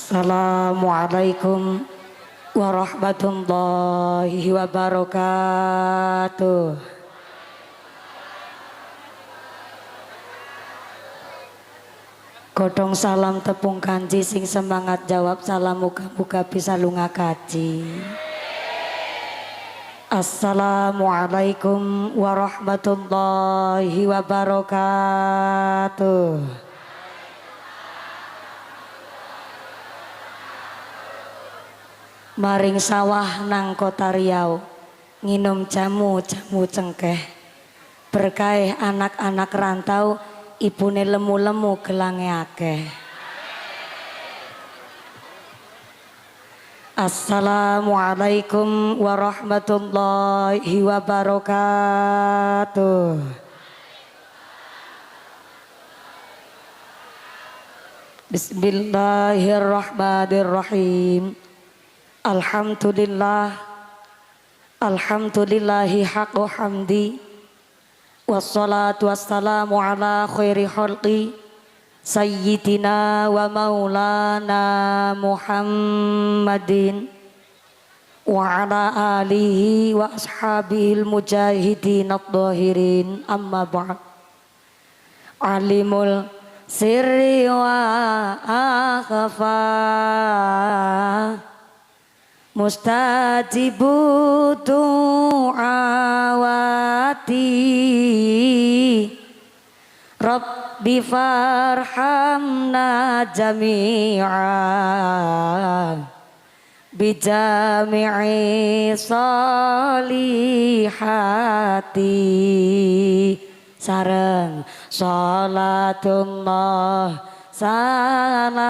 Assalamualaikum warahmatullahi wabarakatuh. Godhong salam tepung kanji sing semangat jawab salam muga-muga bisa lunga kaji. Assalamualaikum warahmatullahi wabarakatuh. Maring sawah nang kota Riau nginum jamu cengkeh berkah anak-anak rantau ibune lemu-lemu gelange akeh. Assalamualaikum warahmatullahi wabarakatuh. Bismillahirrahmanirrahim. Alhamdulillahi haqqo hamdi wassalatu wassalamu ala khairi khalqi sayyidina wa maulana Muhammadin wa ala alihi wa ashabihil mujahidin at-tahirin amma ba'd. Alimul sirri wa akhfa mustajibu du'awati Rabbi farhamna jami'a bijami'i salihati sareng salatullah salamullah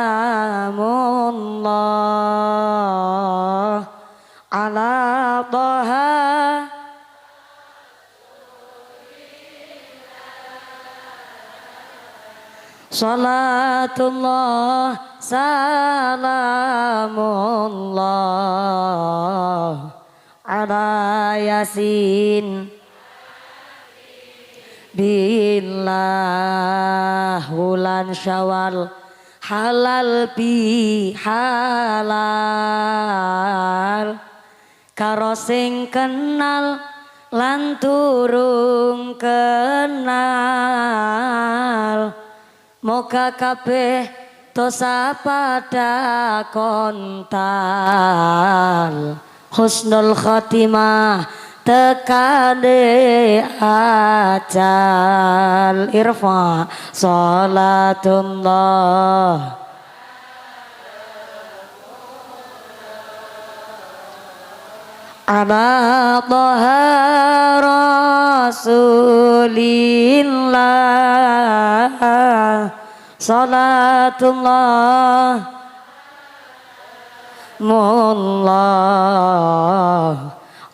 ala Taha salatullah salamullah ala Yasin billah wulan Syawal halal bi halal karo sing kenal lan turung kenal moga kabeh dosa pada kontal husnul khotimah tekane ajal irfa salatullah ala Taha rasulillah salatullah mullah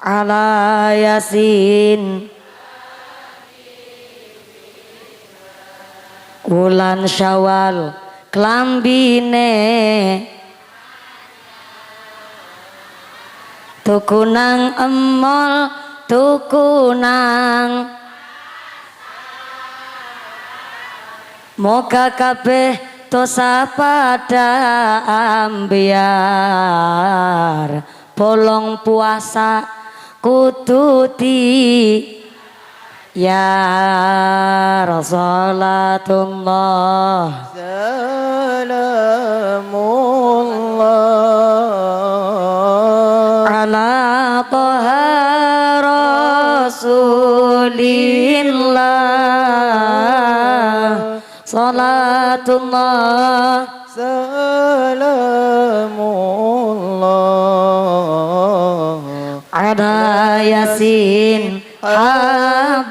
ala Yasin wulan Syawal klambine tuku nang emol tuku nang moga kabeh dosa pada ambiar bolong puasa kututi ya Rasulullah salamullah ala Taha rasulillah salatullah salamullah ala Yasin habibillah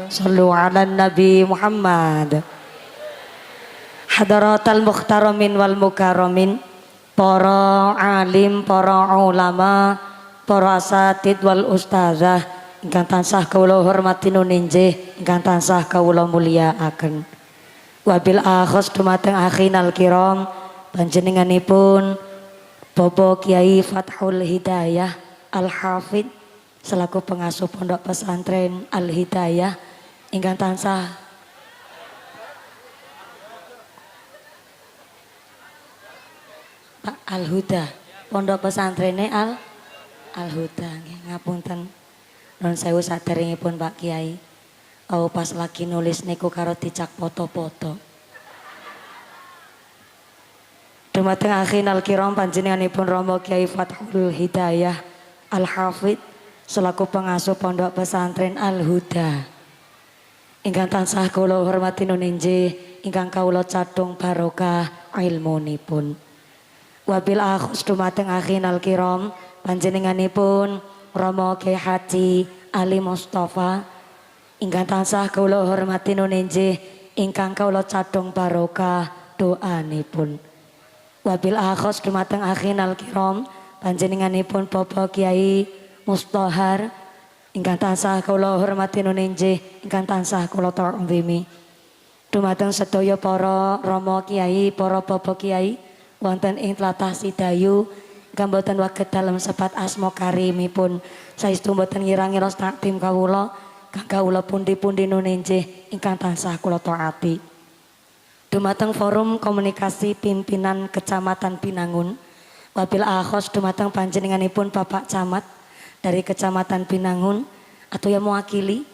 sallu ala Nabi Muhammad. Hadaratal mukhtaramin wal mukarramin, para alim, para ulama, para asatid wal ustazah ingkang tansah kawula hormati nuninjih, ingkang tansah kawula mulyakaken. Wabil akhos dumateng akhinal kiram panjenenganipun Bapak Kiai Fathul Hidayah Al-Hafidh selaku pengasuh pondok pesantren Al-Hidayah ingkang tansah Al Huda. Pondok pesantrene Al Huda nggih. Ngapunten. Nuwun sewu saderengipun Pak Kiai. Oh pas lagi nulis niku karo dicak foto-foto. Dumateng akhinal kiram panjenenganipun Romo Kiai Fathul Hidayah Al Hafid selaku pengasuh pondok pesantren Al Huda. Ingkang tansah kula hormati nuninjih ingkang kawula cadung barokah ilmunipun. Wabil akhus dumateng akhinal kiram panjenenganipun Romo Kiai Haji Ali Mustafa ingkang tansah kula hormati nuninjih ingkang kawula cadung barokah doanipun. Wabil akhus dumateng akhinal kiram panjenenganipun Bapak Kiai Mustahar ingkang tansah kula hormati nuninjih ingkang tansah kula ta'zimi. Dumateng sedaya para Rama Kiai, para Bapak Kiai wonten ing tlatah Sidayu ingkang boten waget dalem sebat asma karimipun saestu boten ngira-ngira takdim kawula kang kawula pundi-pundi nuninjih ingkang tansah kula taati. Dumateng forum komunikasi pimpinan Kecamatan Binangun wabil akhos dumateng panjenenganipun Bapak Camat dari Kecamatan Binangun atau yang mewakili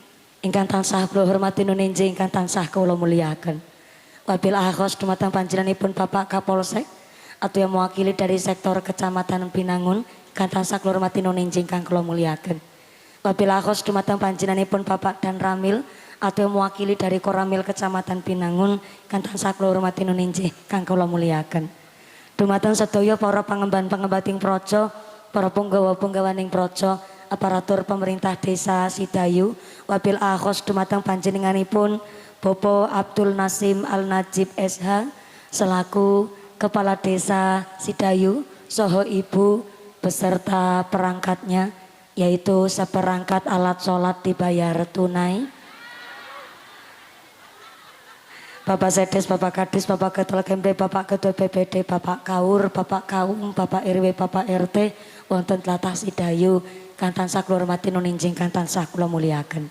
ingkang tansah kula hormati nuninjih ingkang tansah kula mulyakaken. Wabil akhos dumateng panjenenganipun Bapak Kapolsek atau yang mewakili dari sektor Kecamatan Binangun ingkang tansah kula hormati nuninjih ingkang kula mulyakaken. Wabil akhos dumateng panjenenganipun Bapak Dan Ramil atau yang mewakili dari Koramil Kecamatan Binangun ingkang tansah kula hormati nuninjih ingkang kula mulyakaken. Dumateng sedaya para pangemban-pangembating praja, para punggawa-punggawaning praja, aparatur pemerintah desa Sidayu, wabil akhos dumateng panjenenganipun Bapak Abdul Nasim Al Najib SH selaku Kepala Desa Sidayu soho ibu beserta perangkatnya yaitu seperangkat alat sholat dibayar tunai. Bapak Sedes, Bapak Kadis, Bapak Ketua KMP, Bapak Ketua BPD, Bapak Kaur, Bapak Kaum, Bapak RW, Bapak RT wonten tlatah Sidayu kang tansah kula hormati nuninjing kang tansah kula mulyakaken.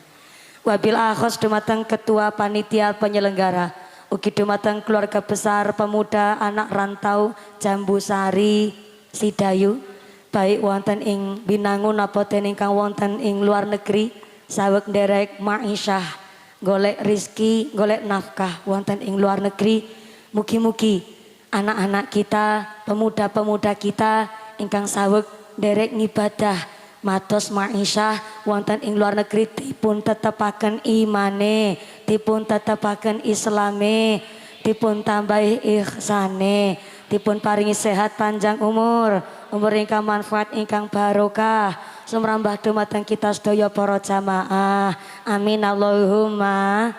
Wabil akhos dumateng Ketua Panitia Penyelenggara ugi dumateng keluarga besar pemuda anak rantau Jambusari Sidayu baik wonten ing Binangun apaten ingkang wonten ing luar negeri saweg nderek ma'isyah golek rizki golek nafkah wonten ing luar negeri. Mugi-mugi anak-anak kita pemuda-pemuda kita ingkang saweg nderek ngibadah matos ma'isyah wonten ing luar negeri dipun tetepaken imane, dipun tetepaken islame, dipun tambahi ihsane, dipun paringi sehat panjang umur ingkang manfaat ingkang barokah sumrambah dumateng kita sedaya para jamaah. Amin Allahumma.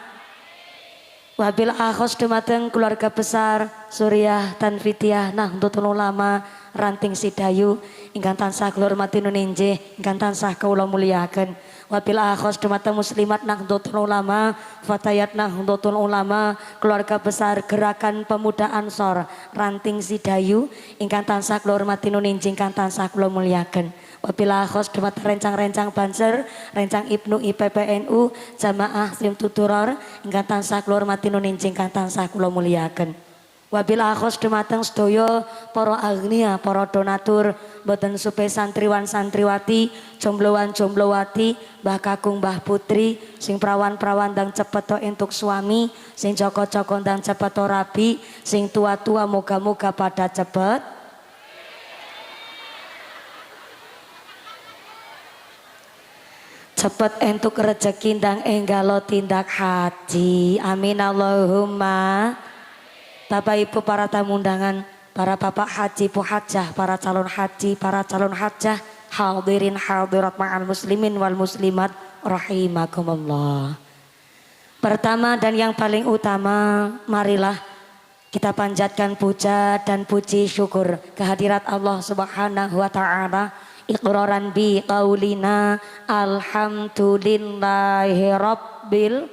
Wabil akhos dumateng keluarga besar Suriah Tanfidiyah Nahdlatul Ulama Ranting Sidayu ingkang tansah kula hormati nuninjih ingkang tansah kula mulyakaken. Wabil akhos dumateng muslimat Nahdlatul Ulama Fatayat Nahdlatul Ulama keluarga besar Gerakan Pemuda Ansor Ranting Sidayu ingkang tansah kula hormati nuninjih ingkang tansah kula mulyakaken. Wabil akhos dumateng rencang-rencang Banser rencang Ibnu IPPNU Jamaah Sim Tuturor ingkang tansah kula hormati nuninjih ingkang tansah kula mulyakaken. Wabil akhos dumateng sedaya para agnia, para donatur, boten supe santriwan santriwati, jombloan jomblowati, Mbah Kakung Mbah Putri, sing prawan-prawan ndang cepet entuk suami, sing joko-joko ndang cepet rabi, sing tua-tua moga-moga pada cepet entuk rezeki ndang enggalo tindak haji. Amin Allahumma. Bapak Ibu para tamu undangan, para bapak haji puhajah, para calon haji, para calon hajah, hadirin hadirat ma'al muslimin wal muslimat rahimakumullah. Pertama dan yang paling utama, marilah kita panjatkan puja dan puji syukur kehadirat Allah Subhanahu wa taala. Iqraran bi qaulina alhamdulillahi rabbil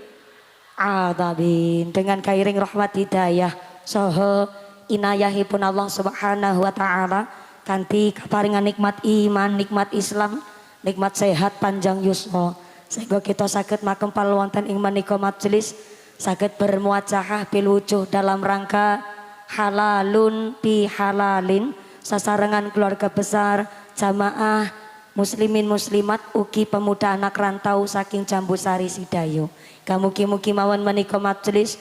alamin. Dengan kairing rahmat hidayah soho inayahipun Allah Subhanahu wa taala kanthi kaparingan nikmat iman, nikmat Islam, nikmat sehat panjang yuswa sehingga kita saged makempal wonten ing menika majelis saged bermuajahah bil wujuh dalam rangka halalun bi halalin sasarengan keluarga besar, jamaah, muslimin muslimat, ugi pemuda anak rantau saking Jambusari Sidayu. Mugi-mugi mawon menika majelis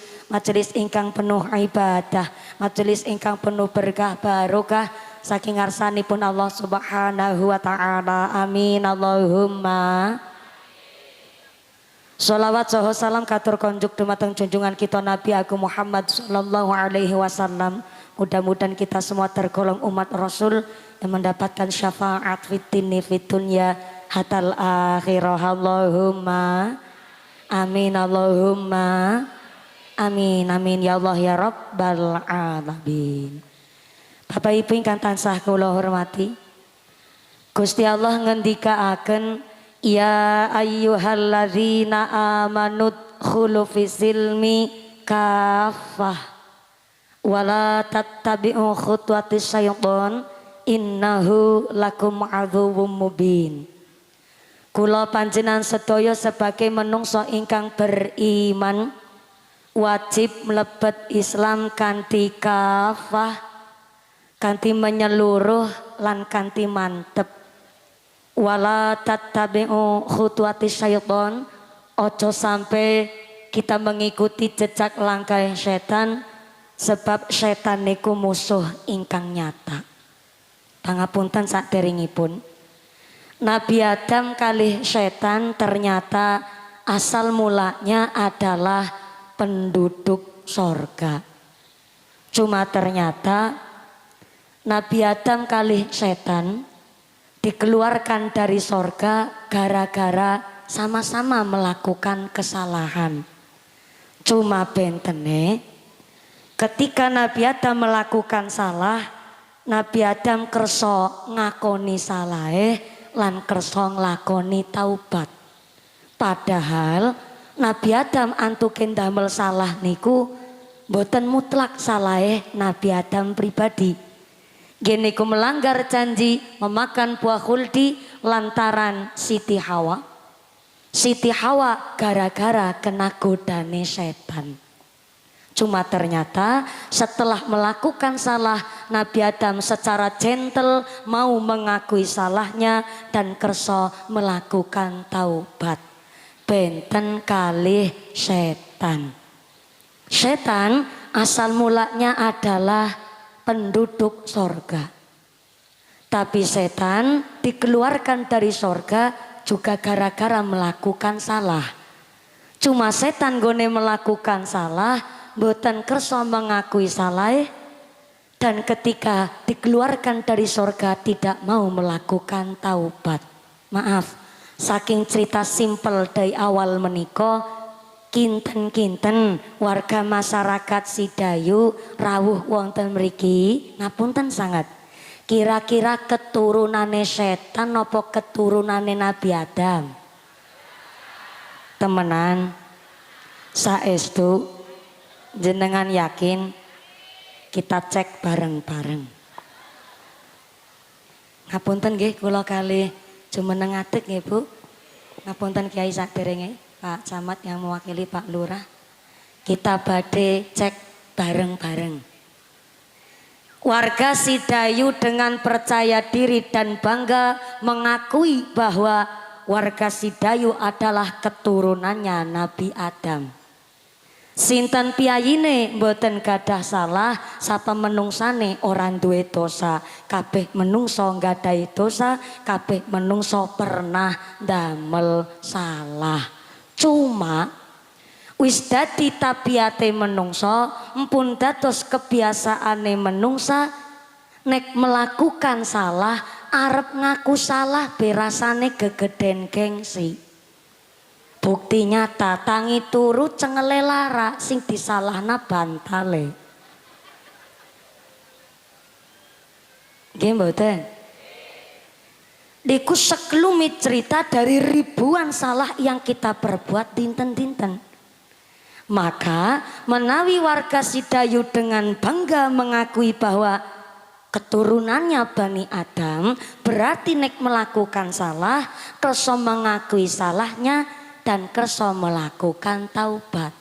ingkang penuh ibadah, majelis ingkang penuh berkah barokah saking ngarsanipun Allah Subhanahu wa taala. Amin Allahumma. Sholawat saha salam katur konjuk dumateng junjungan kita Nabi Agung Muhammad sallallahu alaihi wasallam. Mudah-mudahan kita semua tergolong umat Rasul yang mendapatkan syafaat fitini fitunya hatal akhirah. Allahumma amin Allahumma amin amin ya Allah ya Rabbal alamin. Bapak Ibu ingkang tansah kula hormati, Gusti Allah ngendikaaken ya ayyuhalladzina amanu dkhulu fisilmi kafah wala tattabi'u khutuwatis syaiton innahu lakum aduwwum mubin. Kula panjenengan sedaya sebagai menungso ingkang beriman wajib mlebet Islam kanthi kafah, kanthi menyeluruh lan kanthi mantep. Wala tattabi'u khutuwatis syaiton, ojo sampai kita mengikuti jejak langkah setan, sebab setan niku musuh ingkang nyata. Pangapunten saderengipun, Nabi Adam kalih setan ternyata asal mulanya adalah penduduk sorga. Cuma ternyata Nabi Adam kalih setan dikeluarkan dari sorga gara-gara sama-sama melakukan kesalahan. Cuma bentene ketika Nabi Adam melakukan salah, Nabi Adam kerso ngakoni salahe lan kerso nglakoni taubat. Padahal Nabi Adam antuken damel salah niku mboten mutlak salahe Nabi Adam pribadi. Gini ku melanggar janji memakan buah khuldi lantaran Siti Hawa. Siti Hawa gara-gara kena godane setan. Cuma ternyata setelah melakukan salah, Nabi Adam secara gentle mau mengakui salahnya dan kerso melakukan taubat. Benten kalih setan. Setan asal mulanya adalah penduduk sorga. Tapi setan dikeluarkan dari sorga juga gara-gara melakukan salah. Cuma setan gone melakukan salah, mboten kersa mengakui salah, dan ketika dikeluarkan dari sorga tidak mau melakukan taubat. Maaf, saking cerita simpel dari awal menika, kinten-kinten warga masyarakat Sidayu rawuh wonten mriki ngapunten sangat. Kira-kira keturunane setan apa keturunane Nabi Adam? Temenan saestu jenengan yakin? Kita cek bareng-bareng. Ngapunten nggih kula kalih jumeneng atik nggih Bu. Ngapunten Kiai saderenge Pak Camat yang mewakili Pak Lurah, kita badhe cek bareng-bareng. Warga Sidayu dengan percaya diri dan bangga mengakui bahwa warga Sidayu adalah keturunannya Nabi Adam. Sinten piyayine mboten gadah salah, sapa menungsane orang duwe dosa. Kabeh menungso nggadahi dosa, kabeh menungso pernah damel salah. Cuma wis dadi tabiate menungso, empun dados kebiasaane menungsa, nek melakukan salah arep ngaku salah berasane gegeden gengsi. Bukti nyata tangi turu cengele lara sing disalahna bantale. Nggih mboten? Diku sekelumit cerita dari ribuan salah yang kita perbuat dinten-dinten. Maka menawi warga Sidayu dengan bangga mengakui bahwa keturunannya Bani Adam, berarti nek melakukan salah kerso mengakui salahnya dan kerso melakukan taubat.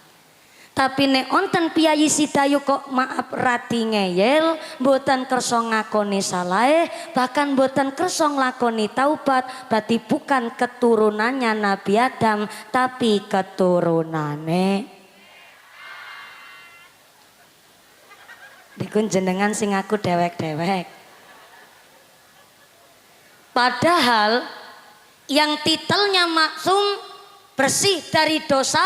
Tapi nek onten piyayi sidayu kok maaf rati ngeyel, mboten kersa ngakoni salahe, bahkan mboten kersa nglakoni taubat, berarti bukan keturunannya Nabi Adam, tapi keturunane. Dikun jenengan sing aku dewek-dewek. Padahal yang titelnya maksum, bersih dari dosa,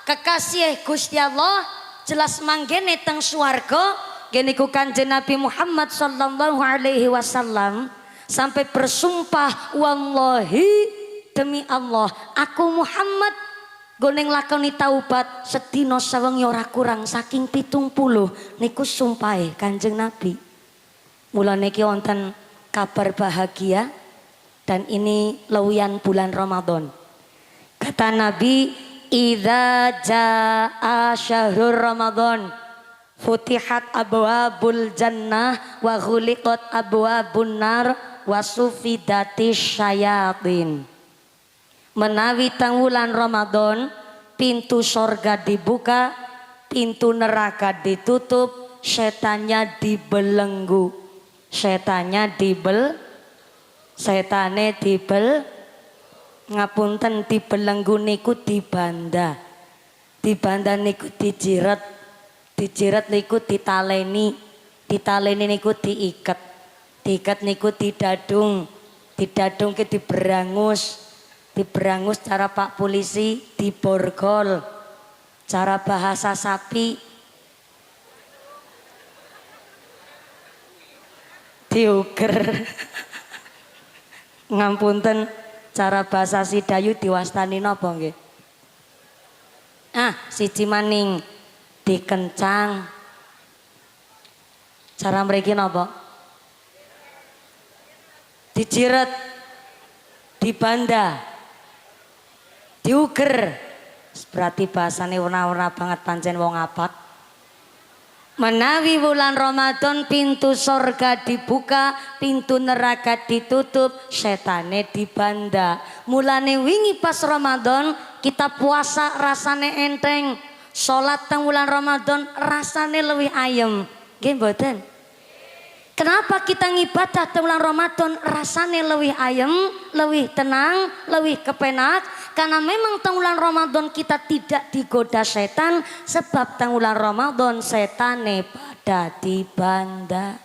kekasih Gusti Allah, jelas manggene teng swarga, geniku Kanjeng Nabi Muhammad sallallahu alaihi wasallam sampai bersumpah, wallahi demi Allah, aku Muhammad goneng lakoni taubat sedina sewengi ora kurang saking 70 niku sumpahe Kanjeng Nabi. Mula niki wonten kabar bahagia dan ini lewian bulan Ramadan. Kata Nabi, idza jaa syahrul Ramadan futihat abwabul jannah wa ghuliqat abwabun nar wa sufidatis syayatin. Menawi tang wulan Ramadan pintu sorga dibuka, pintu neraka ditutup, setannya dibelenggu. Setane ngapunten dibelenggu niku dibanda. Dibanda niku dijiret. Dijiret niku ditaleni. Ditaleni niku diiket. Diiket niku didadung. Didadung ke diberangus. Diberangus cara Pak Polisi diborgol. Cara bahasa sapi diuger. Ngapunten, cara bahasa Sidayu diwastani napa nggih? Siji maning dikencang. Cara mriki napa? Dijiret, dibanda, diuger. Berarti bahasane warna-warna banget pancen wong apik. Menawi wulan Ramadan pintu sorga dibuka, pintu neraka ditutup, setane dibanda. Mulane wingi pas Ramadan kita puasa rasane enteng, sholat teng wulan Ramadan rasane lebih ayem. Nggih mboten? Kenapa kita ngibadah teng wulan Ramadan rasane lebih ayem, lebih tenang, lebih kepenak? Karena memang teng wulan Ramadan kita tidak digoda setan, sebab teng wulan Ramadan setane pada dibanda.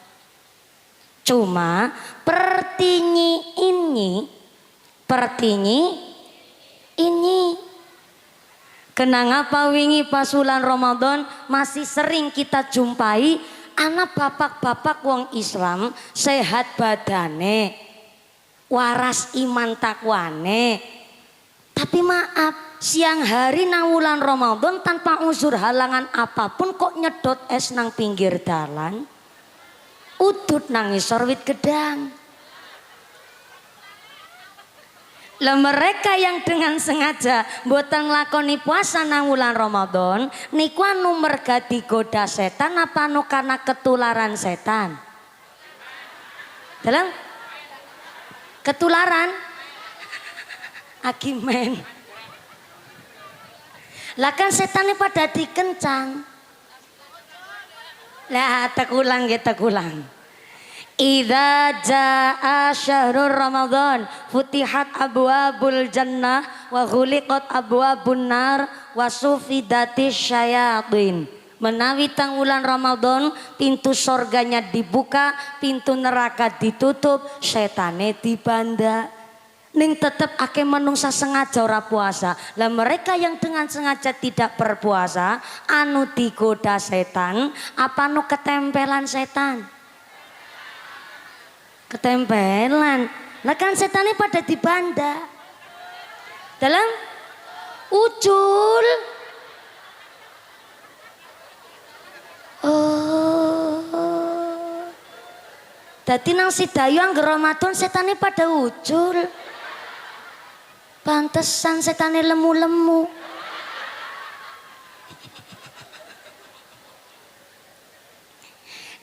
Cuma pertinyi ini kenapa wingi pas wulan Ramadan masih sering kita jumpai anak bapak-bapak wong Islam sehat badane, waras iman takwane. Tapi maaf, siang hari nang wulan Ramadan tanpa unsur halangan apapun kok nyedot es nang pinggir dalan, udut nang ngisor wit gedang. Lah mereka yang dengan sengaja mboten nglakoni puasa nang wulan Ramadan niku anu merga digoda setan apa anu karena ketularan setan? Dalam ketularan Akimen. Lah kan setannya pada dikencang. Lah tekulang ya tekulang. Idza jaa syahrul Ramadan futihat abwabul jannah wa ghuliqat abwabun nar wa sufidatis syayatin. Menawi tang wulan Ramadan pintu sorganya dibuka, pintu neraka ditutup, setane dibanda. Ning tetep akeh manungsa sengaja ora puasa. Lah mereka yang dengan sengaja tidak berpuasa, anu digoda setan, apa anu ketempelan setan? Ketempelan. Lah kan setannya pada dibanda. Dalam ucul. Oh. Dadi nang Sidayu angger Ramadan setannya pada ucul. Pantesan setane lemu-lemu.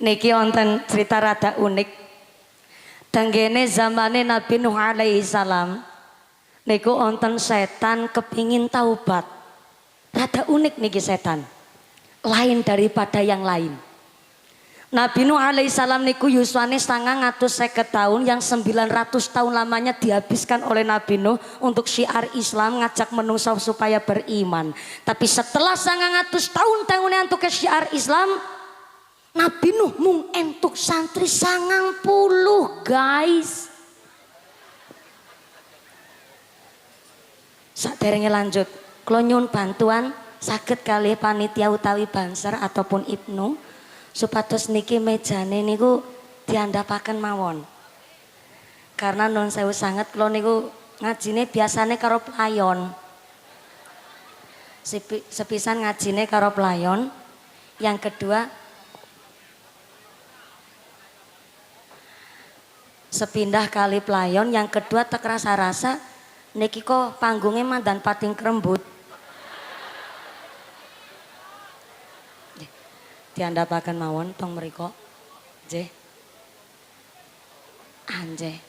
Niki wonten cerita rada unik. Tenggene zamane Nabi Nuh alaihi salam. Niku wonten setan kepingin taubat. Rada unik niki setan. lain daripada yang lain. Nabi Nuh alaihissalam niku yuswane 950 tahun, yang 900 tahun lamanya dihabiskan oleh Nabi Nuh untuk syiar Islam, ngajak manusia supaya beriman. Tapi setelah 900 tahun untuk ke syiar Islam, Nabi Nuh mung entuk santri 90 guys. Saderenge lanjut, kula nyuwun bantuan saged kalih panitia utawi banser ataupun ibnu supados niki mejane niku diandhapaken mawon. Karena nun sewu sanget kula niku ngajine biasane karo pelayon. Sepisan ngajine karo pelayon. Yang kedua sepindah kali pelayon, yang kedua tek rasa-rasa niki kok panggungnya mandan pating krembut. Diandhapaken mawon tong mriko. Nggih. Anje.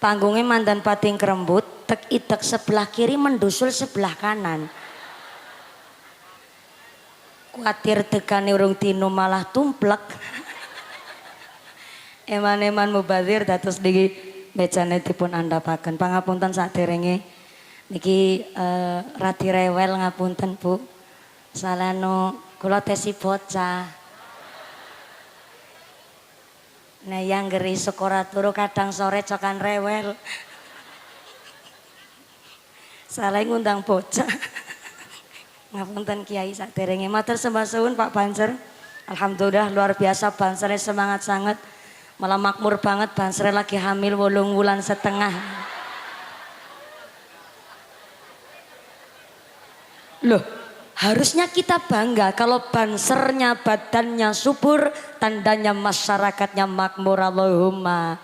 Panggungnya mandan pating krembut, tek idek sebelah kiri mendusul sebelah kanan. Kuatir dekane urung tinu malah tumplek. Eman-eman mubazir dados niki mejane dipun andhapaken. Pangapunten saderenge niki radi rewel ngapunten Bu. Salano kula tesi bocah. Nah yang ngeri sekora turu kadang sore cokan rewel. Salah ngundang bocah. Ngapunten Kiai saderenge matur sembah suwun Pak Banser. Alhamdulillah luar biasa Bansernya semangat sangat. Malah makmur banget Bansernya lagi hamil 8 bulan setengah. Loh, harusnya kita bangga kalau bansernya badannya subur, tandanya masyarakatnya makmur. Allahumma.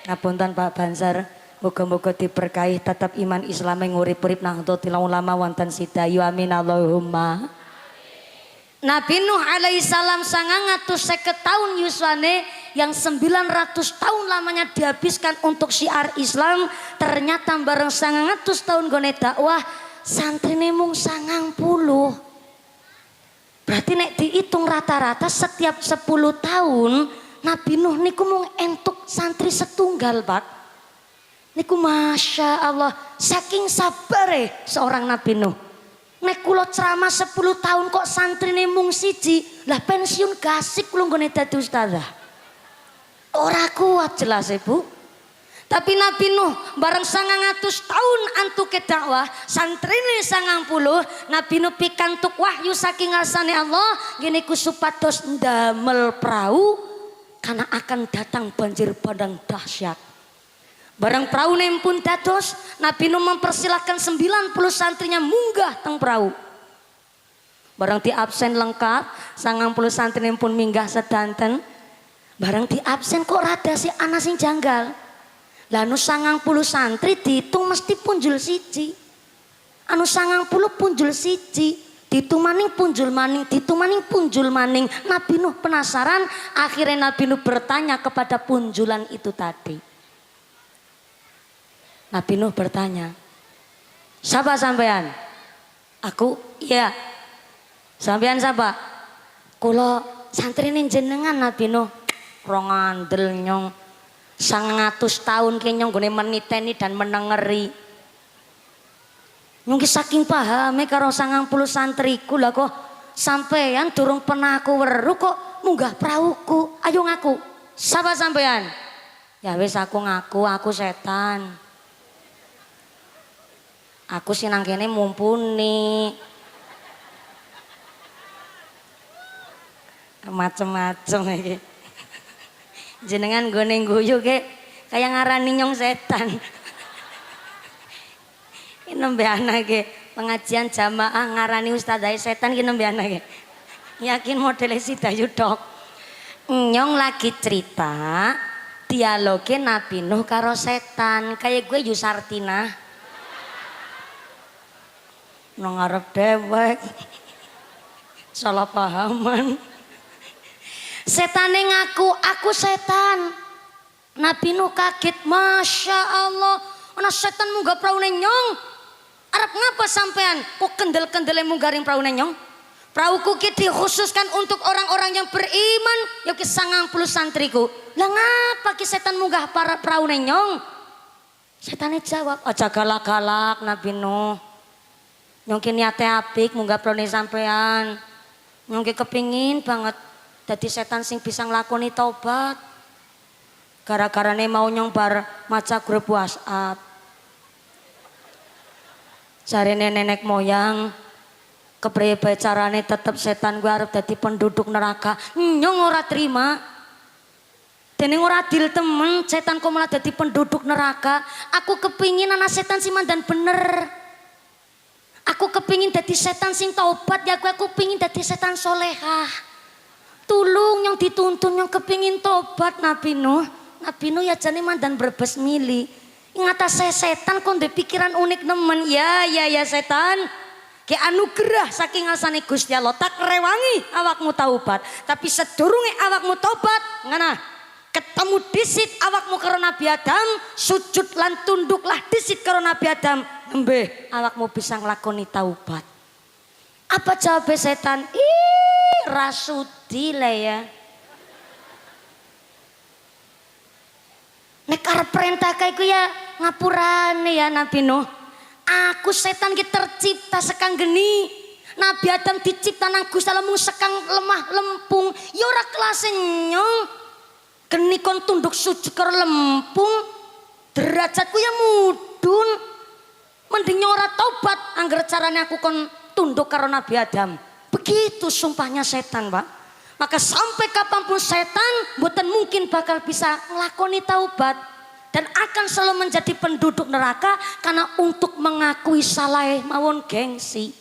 Ngapunten Pak Banser, moga-moga diberkahi tetap iman Islam ngurip-urip nahdlatul ulama wonten sidayu amin Allahumma. Nabi Nuh alaihissalam 950 tahun yuswane, yang 900 tahun lamanya dihabiskan untuk syiar Islam. Ternyata bareng 900 tahun gone dakwah santrine mung 90. Berarti nek dihitung rata-rata setiap 10 tahun Nabi Nuh niku mung entuk santri setunggal Pak. Niku Masya Allah, saking sabare seorang Nabi Nuh. Nek kula ceramah 10 tahun kok santrine mung siji, lah pensiun gasik kula nggone dadi ustazah. Ora kuat jelas Bu. Tapi Nabi Nuh bareng 900 tahun antuk dakwah, santrine 90, Nabi Nuh pikantuk wahyu saking ngarsane Allah, gini ku supados ndamel perahu karena akan datang banjir bandang dahsyat. Barang perahu pun dados, Nabi Nuh mempersilahkan 90 santrinya munggah teng perahu. Barang di absen lengkap, 90 santri pun minggah sedanten. Barang di absen kok rada si ana sing janggal. Lah anu 90 santri dihitung mesti punjul siji. Anu 90 punjul siji, dihitung maning punjul maning, dihitung maning punjul maning. Nabi Nuh penasaran, akhirnya Nabi Nuh bertanya kepada punjulan itu tadi. Nabi Nuh bertanya, "Siapa sampean?" "Aku." "Iya." "Sampean siapa?" "Kula santrine jenengan Nabi Nuh." "Rong andel nyong. 900 tahun ke nyong gone meniteni dan menengeri. Nyong ki saking pahame karo 90 santriku, lah kok sampean durung pernah aku weruh kok munggah prauku. Ayo ngaku. Siapa sampean?" "Ya wis aku ngaku, aku setan. Aku sih nang kene mumpuni." Macem-macem iki. Jenengan gone guyu ke kayak ngarani nyong setan. Ini nembe anake pengajian jamaah ngarani ustazah setan ki nembe anake. Yakin modele Sidayu tok. Nyong lagi cerita dialoge Nabi Nuh karo setan, kayak gue Yusartina. Nang ngarep dewek. Salah pahaman. Setane ngaku aku setan. Nabi Nuh kaget, Masya Allah, ana setan munggah praune nyong. Arep ngapa sampean kok kendel-kendele munggaring praune nyong? Prauku ki dikhususkan untuk orang-orang yang beriman, ya ki 90 santriku. Lah ngapa ki setan munggah para praune nyong? Setane jawab, aja galak-galak Nabi Nuh. Nyong ki niate apik munggah praune sampean. Nyong ki kepingin banget dadi setan sing bisa nglakoni taubat. Gara-garane mau nyong bar maca grup WhatsApp. Jarene nenek moyang kepriye bae carane tetep setan gue arep dadi penduduk neraka. Nyong ora terima. Dening ora adil temen setan kok malah dadi penduduk neraka. Aku kepingin anak setan sing mandan bener. Aku kepingin dadi setan sing taubat ya aku pingin dadi setan solehah. Tulung yang dituntun yang kepingin tobat Nabi Nuh. Nabi Nuh ya jane mandan berbes mili. Ingata saya setan kok ndek pikiran unik nemen. Ya setan. Ki anugerah saking ngasane Gusti Allah tak rewangi awakmu taubat. Tapi sedurunge awakmu taubat ngana ketemu disit awakmu karo Nabi Adam, sujud lan tunduklah disit karo Nabi Adam. Nembe awakmu bisa nglakoni taubat. Apa jawab setan? Ih, rasudi lah ya. Nek arep perintah kayak gue ya ngapurane ya Nabi Nuh. Aku setan ki tercipta sekang geni. Nabi Adam dicipta nang Gusti Allah mung sekang lemah lempung. Ya ora kelase nyong. Geni kon tunduk sujud karo lempung. Derajatku ya mudun. Mending ora tobat angger carane aku kon tunduk karo Nabi Adam. Begitu sumpahnya setan, Pak. Maka sampai kapanpun setan mboten mungkin bakal bisa nglakoni taubat dan akan selalu menjadi penduduk neraka karena untuk mengakui salah mawon gengsi.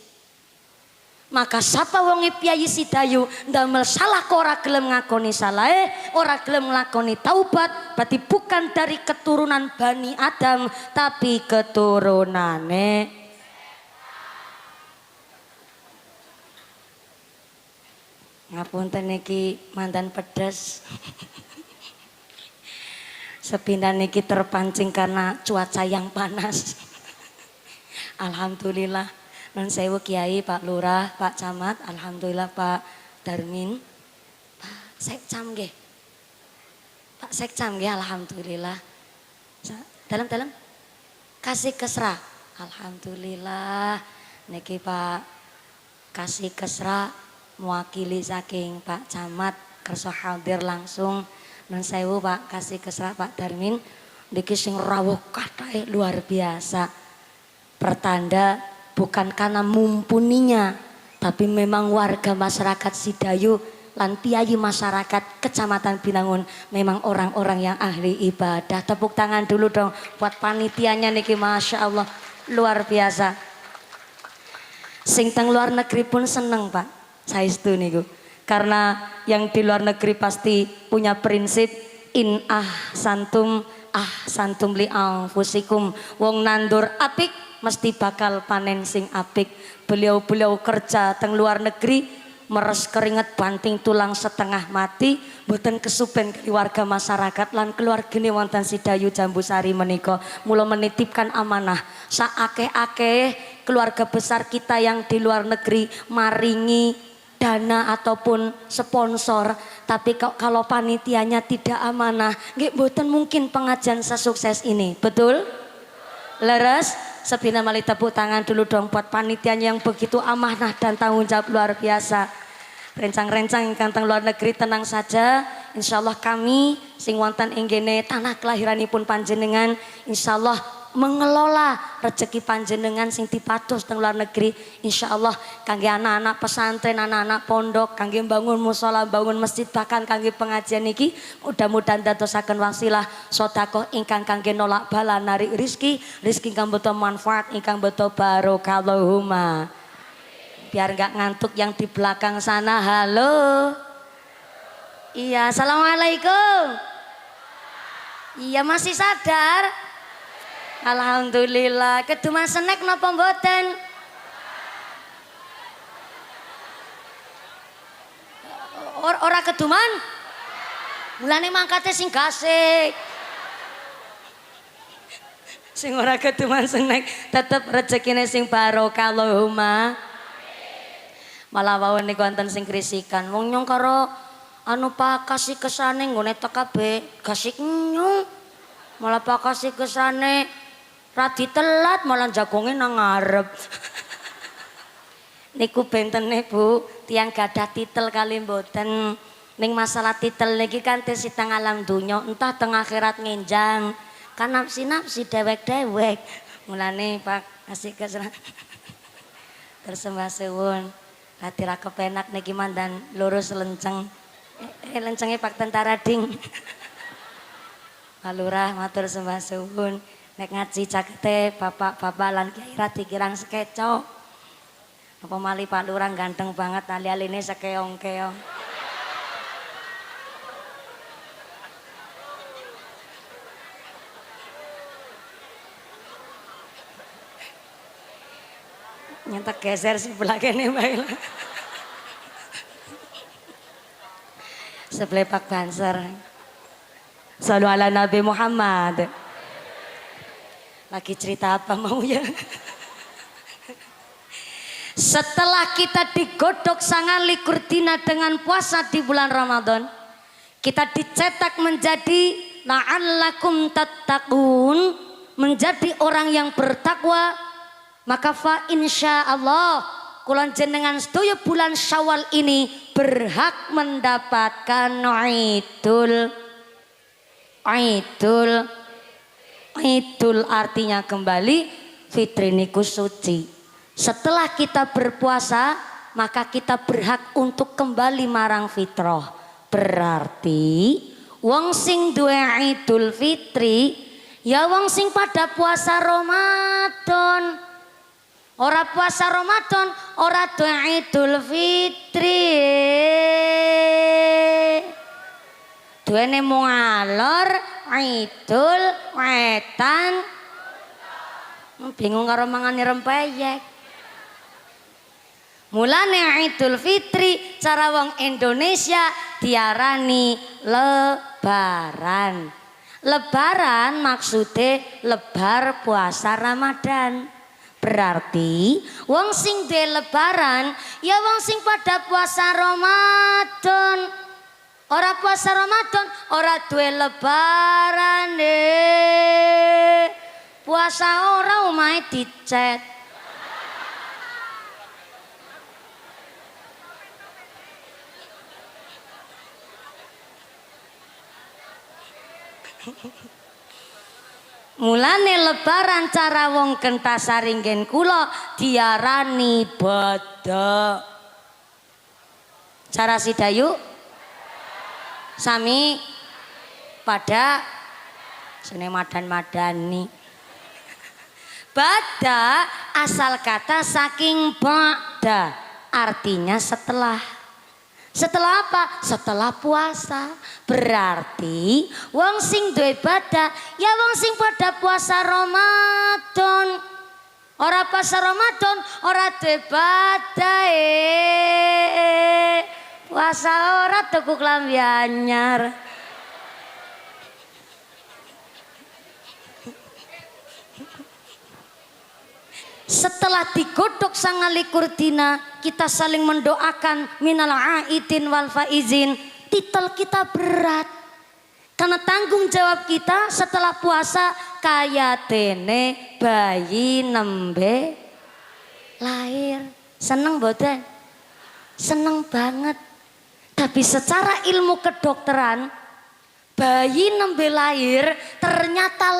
Maka sapa wonge Piyayi Sidayu ndamel salah kok ora gelem ngakoni salah, ora gelem nglakoni taubat, berarti bukan dari keturunan Bani Adam tapi keturunane ngapunten niki mandan pedes. Sepindah niki terpancing karena cuaca yang panas. Alhamdulillah. Nun sewu Kiai, Pak Lurah, Pak Camat, alhamdulillah Pak Darmin. Pak Sekcam nggih. Pak Sekcam nggih alhamdulillah. Dalam kasih kesra. Alhamdulillah niki Pak kasih kesra mewakili saking Pak Camat kersa hadir langsung. Nun sewu Pak kasih kesra Pak Darmin niki sing rawuh kathah luar biasa. Pertanda bukan karena mumpuninya tapi memang warga masyarakat Sidayu lan piyayi masyarakat Kecamatan Binangun memang orang-orang yang ahli ibadah. Tepuk tangan dulu dong buat panitianya niki, masya Allah luar biasa. Sing teng luar negeri pun seneng Pak. Saestu niku. Karena yang di luar negeri pasti punya prinsip in santum li anfusikum. Wong nandur apik mesti bakal panen sing apik. Beliau-beliau kerja teng luar negeri meres keringet banting tulang setengah mati mboten kesupen keluarga masyarakat lan keluargane wonten Sidayu Jambusari menika. Mula menitipkan amanah saakeh-akeh keluarga besar kita yang di luar negeri maringi dana ataupun sponsor, tapi kalau panitianya tidak amanah nggih mboten mungkin pengajian sesukses ini. Betul? Leres? Sepina mali tepuk tangan dulu dong buat panitianya yang begitu amanah dan tanggung jawab luar biasa. Rencang-rencang ingkang teng luar negeri tenang saja. Insyaallah kami sing wonten ing kene tanah kelahiranipun panjenengan insyaallah mengelola rezeki panjenengan sing dipados teng luar negeri insyaallah kangge anak-anak pesantren, anak-anak pondok, kangge bangun musala, bangun masjid, bahkan kangge pengajian niki mudah-mudahan dadosaken wasilah sedekah ingkang kangge nolak bala narik rizki ingkang beto manfaat, ingkang beto barokah. Allahumma. Biar nggak ngantuk yang di belakang sana. Halo. Iya, assalamualaikum. Iya masih sadar? Alhamdulillah. Keduman snack napa mboten? Ora keduman? Mulane mangkate sing gasik. Sing ora keduman senek tetep rezekine sing barokah Allahumma. Malah wawon niku wonten sing krisikan wong nyong karo anu Pak kasih kesane nggone TKB gasik nyong. Malah Pak kasih kesane radi telat malah jagonge nang ngarep. Niku bentene Bu, tiang gadah titel kali mboten. Ning masalah titel niki kan tes teng alam donya, entah teng akhirat ngenjang. Kan nafsi-nafsi dewek-dewek. Mulane Pak kasih kesana. Tersembah suwun. Hati ra kepenak niki mandan lurus lenceng. Lencenge Pak Tentara Ding. Pak Lurah matur sembah suwun. Nek ngaji cakete bapak-bapak lan kiai ra dikirang sekecok. Apa mali Pak Lurah ganteng banget ali-aline sekeong-keong. Nyentak geser sebelah kene bae. Sebelah Pak Banser. Sallu ala Nabi Muhammad. Lagi cerita apa mau ya? Setelah kita digodok sangat likur dina dengan puasa di bulan Ramadan, kita dicetak menjadi la'allakum tattaqun, menjadi orang yang bertakwa. Maka fa insya Allah kulon jenengan sedaya bulan Syawal ini berhak mendapatkan Idul artinya kembali, fitri niku suci. Setelah kita berpuasa maka kita berhak untuk kembali marang fitrah. Berarti wong sing duwe Idul Fitri ya wong sing pada puasa Ramadan. Ora puasa Ramadan, ora duwe Idul Fitri. Duwene mung alor Idul Wetan. Bingung karo mangane rempeyek. Mulane Idul Fitri cara wong Indonesia diarani lebaran. Lebaran maksudnya lebar puasa Ramadan. Berarti wong sing duwe lebaran ya wong sing pada puasa Ramadan. Ora puasa Ramadan, ora duwe lebaran deh. Puasa ora omahe dicet. Mulane lebaran cara wong Kentasari nggen kula diarani bada. Cara Sidayu sami pada sene madan-madani. Bada asal kata saking ba'da, artinya setelah. Setelah apa? Setelah puasa. Berarti wong sing duwe ibadah ya wong sing pada puasa Ramadan. Ora puasa Ramadan, ora duwe ibadah. Puasa ora tuku klambi anyar. Setelah digodok sangalikur dina, kita saling mendoakan minal aidin wal faizin. Titel kita berat karena tanggung jawab kita setelah puasa kaya dene bayi nembe lahir. Seneng boten? Seneng banget. Tapi secara ilmu kedokteran bayi nembe lahir ternyata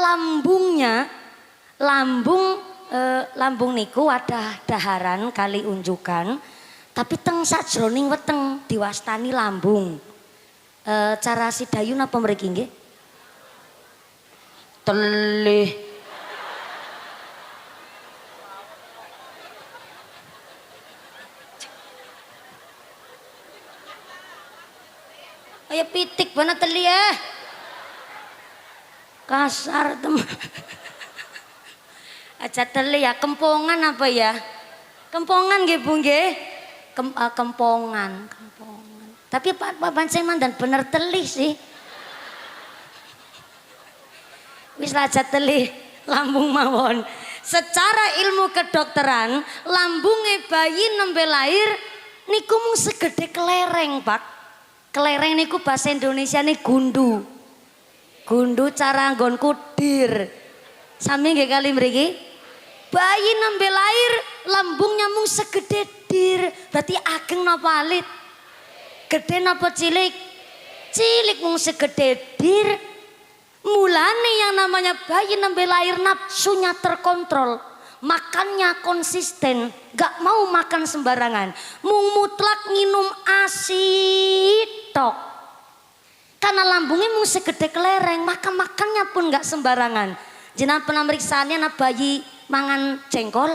lambung niku ada daharan kali unjukan, tapi teng sajroning weteng diwastani lambung. Cara Sidayu napa mriki nggih? Telih. Ayo pitik banget telih ya. Kasar teman. Aja teli ya, kempongan apa ya? Kempongan nggih Bu nggih? Kempongan. Tapi Pak Pancen mandan bener teli sih. Wis aja teli. lambung mawon. Secara ilmu kedokteran, lambungnya bayi nembe lahir niku mung segede kelereng, Pak. Kelereng niku bahasa Indonesia nih gundu. Gundu cara nggon kudir. Sami nggih kali mriki? Bayi nembe lahir lambungnya mung segede dir. Berarti ageng napa alit? Gede napa cilik? Cilik mung segede dir. Mulane yang namanya bayi nembe lahir nafsunya terkontrol, makannya konsisten, gak mau makan sembarangan, mung mutlak nginum ASI tok. Karena lambungnya mung segede kelereng, maka makannya pun gak sembarangan. Jenengan pernah meriksaannya anak bayi mangan jengkol?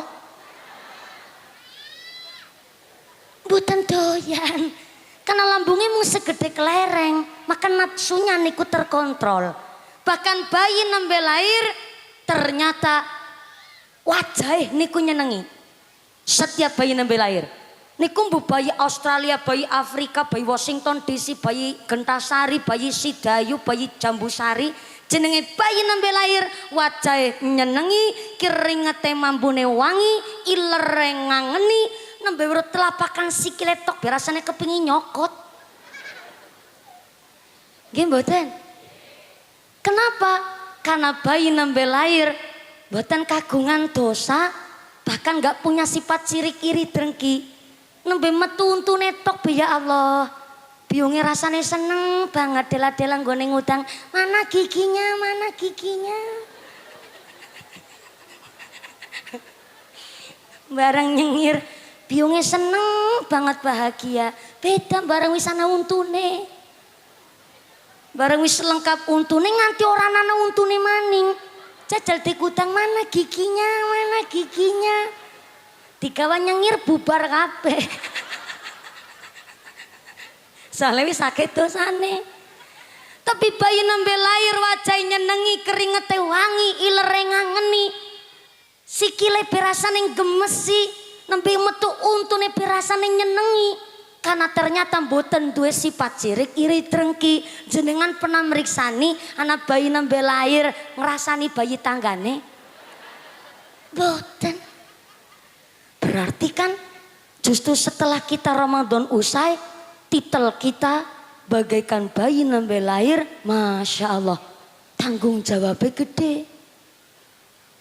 Mboten doyan. Karena lambungnya mung segede kelereng, maka nafsunya niku terkontrol. Bahkan bayi nembe lahir ternyata wajah niku nyenengi. Setiap bayi nembe lahir niku mbu bayi Australia, bayi Afrika, bayi Washington DC, bayi Gentasari, bayi Sidayu, bayi Jambusari, jenenge bayi nembe lahir wajah nyenengi, keringete mambune wangi, ilere ngangeni, nembe urut telapakan sikile tok berasane kepingin nyokot. Nggih mboten? Kenapa? Karena bayi nembe lahir mboten kagungan dosa, bahkan gak punya sifat sirik iri drengki. Nembe metu untune tok ya Allah. Biunge rasane seneng banget dela-dela nggone ngutang. Mana giginya? Mana giginya? Bareng nyengir, biunge seneng banget bahagia. Beda bareng wis ana untune. Bareng wis lengkap untune nganti ora ana untune maning. Jajal dikutang mana giginya, mana giginya. Digawa nyengir bubar kabeh. Soale wis sakit dosane. Tapi bayi nembe lahir wajah nyenengi, keringete wangi, ilere ngangeni. Sikile berasane gemesi, nembe metu untune berasane nyenengi. Karena ternyata mboten duwe sifat sirik iri drengki. Jenengan pernah meriksani anak bayi nembe lahir ngrasani bayi tanggane? Mboten. Berarti kan justru setelah kita Ramadan usai, titel kita bagaikan bayi nembe lahir, Masya Allah, tanggung jawabnya gede.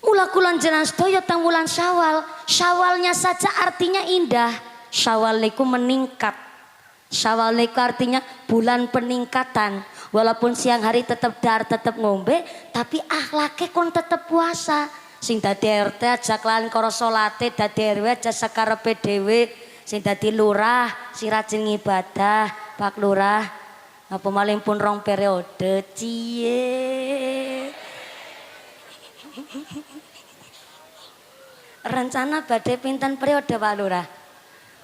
Mula kulan jenengan sedaya tang wulan Syawal. Syawalnya saja artinya indah. Syawal niku meningkat. Syawal niku artinya bulan peningkatan. Walaupun siang hari tetap dar, tetap ngombe, tapi akhlaknya kon tetap puasa. Sing dadi RT aja kelawan karo salate, dadi RW aja sakarepe dhewe. Sing dadi lurah, sing rajin ibadah, Pak Lurah. Apa maling pun 2 periode, cie. Rencana badhe pinten periode Pak Lurah?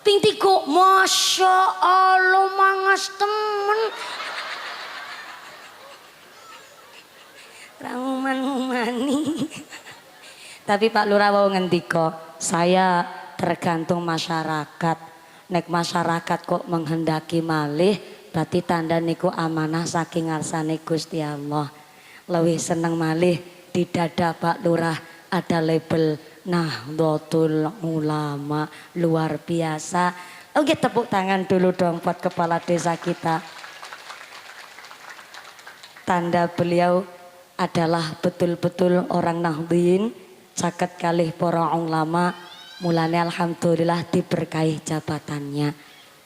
Ping 3, Masya Allah mangas temen. Ranguman-ngumani. Tapi Pak Lurah wau ngendika, saya tergantung masyarakat. Nek masyarakat kok menghendaki malih, berarti tanda niku amanah saking ngarsane Gusti Allah. Lebih seneng malih di dada Pak Lurah ada label Nahdlatul Ulama, luar biasa. Oke, tepuk tangan dulu dong buat kepala desa kita. Tanda beliau adalah betul-betul orang Nahdlin, caket kalih para ulama. Mulane alhamdulillah diberkahi jabatannya.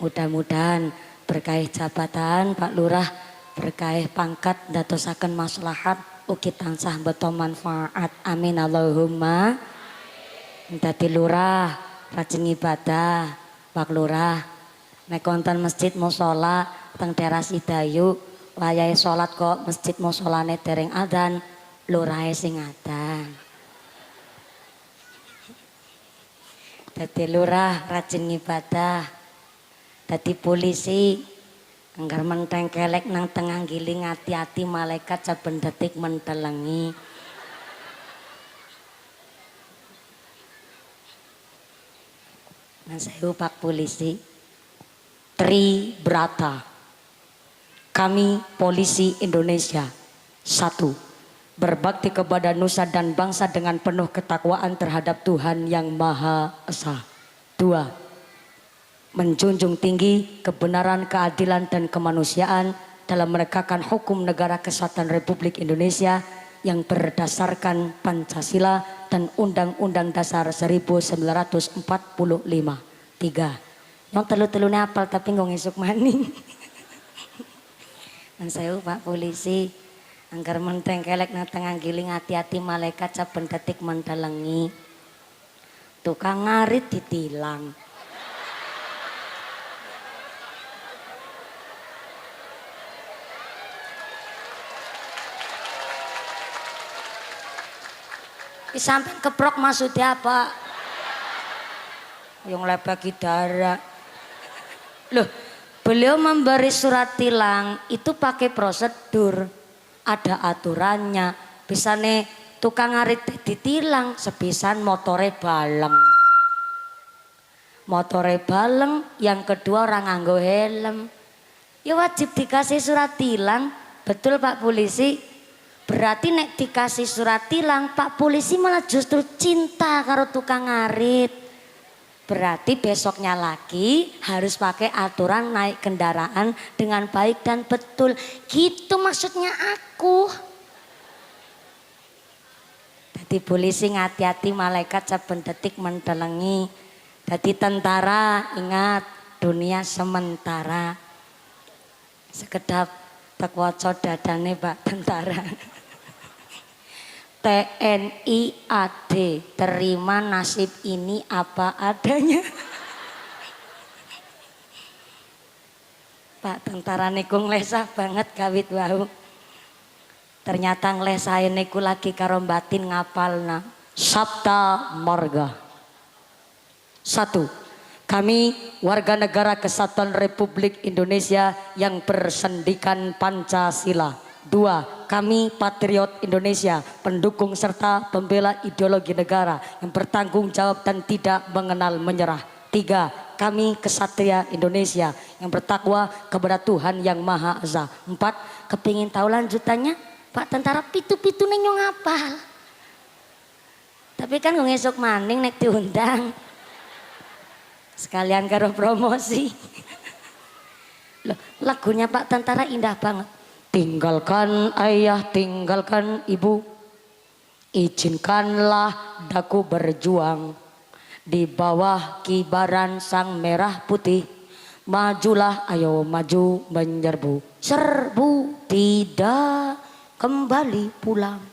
Mudah-mudahan berkahi jabatan Pak Lurah, berkahi pangkat ndadosaken maslahat ugi tansah beto manfaat. Amin Allahumma. Dadi lurah rajin ibadah, Pak Lurah. Nek konten masjid mushola teng daerah Sidayu, wayahe salat kok masjid musholane dereng adzan, lurahe sing adzan. Dadi lurah rajin ibadah. Dadi polisi anggar menteng kelek nang tengah giling, hati-hati malaikat saben detik mentelengi. Nah, saya Pak Polisi Tribrata, kami polisi Indonesia. 1. berbakti kepada nusa dan bangsa dengan penuh ketakwaan terhadap Tuhan yang Maha Esa. 2. Menjunjung tinggi kebenaran, keadilan dan kemanusiaan dalam menegakkan hukum negara kesatuan Republik Indonesia yang berdasarkan Pancasila dan Undang-Undang Dasar 1945. 3. Yang telu-telune apal tapi nggak ngisuk maning. Dan saya Pak Polisi, anggar menteng kelek na tengah giling hati-hati malaikat saben detik mendalengi. Tukang ngarit ditilang. Sampai keprok maksudnya apa? Yang lepeki darah. Loh, beliau memberi surat tilang itu pakai prosedur, ada aturannya. Bisane tukang ngarit ditilang, sepisan motore baleng. Motore baleng, yang kedua orang nganggo helm. Ya wajib dikasih surat tilang, betul Pak Polisi. Berarti nek dikasih surat tilang, Pak Polisi malah justru cinta karo tukang ngarit. Berarti besoknya lagi harus pakai aturan naik kendaraan dengan baik dan betul. Gitu maksudnya aku. Jadi polisi ngati-hati malaikat saben detik mendelengi. Jadi tentara ingat dunia sementara. Sekedap tak waca dadane Pak tentara. TNI AD terima nasib ini apa adanya. Pak tentara niku nglesah banget kawit wau. Ternyata nglesah niku lagi karo batin ngapalna Sabta Marga. 1. Kami warga negara Kesatuan Republik Indonesia yang bersendikan Pancasila. 2. Kami patriot Indonesia, pendukung serta pembela ideologi negara yang bertanggung jawab dan tidak mengenal menyerah. 3. Kami kesatria Indonesia yang bertakwa kepada Tuhan yang Maha Esa. 4. Kepingin tahu lanjutannya? Pak tentara pitu-pitu nyong apal. Tapi kan ngesuk maning nek diundang. Sekalian karo promosi. Loh, lagunya Pak tentara indah banget. Tinggalkan ayah, tinggalkan ibu, izinkanlah daku berjuang di bawah kibaran sang merah putih. Majulah, ayo maju menyerbu, serbu tidak kembali pulang.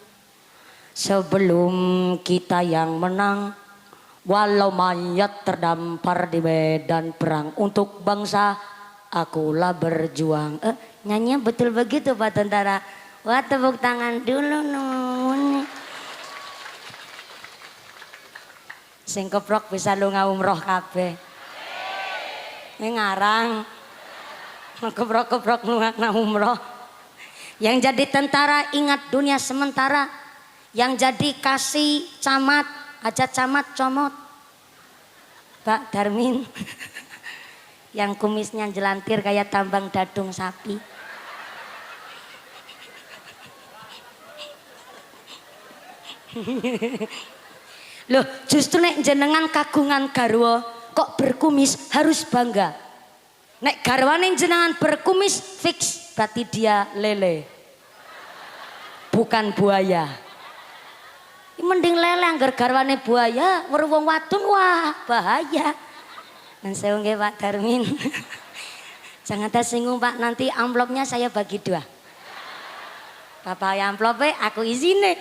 Sebelum kita yang menang, walau mayat terdampar di medan perang, untuk bangsa akulah berjuang. Nyanyinya betul begitu Pak tentara. Wah tepuk tangan dulu nun. Sing keprok bisa lu ngaumroh kabeh. Ini ngarang. Keprok-keprok lu ngaumroh. Yang jadi tentara ingat dunia sementara. Yang jadi kasih camat, hajat camat comot. Pak Darmin. Yang kumisnya jelantir kayak tambang dadung sapi. Loh justru nek jenengan kagungan garwa kok berkumis harus bangga. Nek garwane jenengan berkumis fix berarti dia lele. Bukan buaya. Mending lele anggar garwane buaya, weruh wong wadon wah bahaya. Dan saya nggih Pak Darmin. Jangan tersinggung Pak, nanti amplopnya saya bagi 2. Bapak amplopnya aku izine.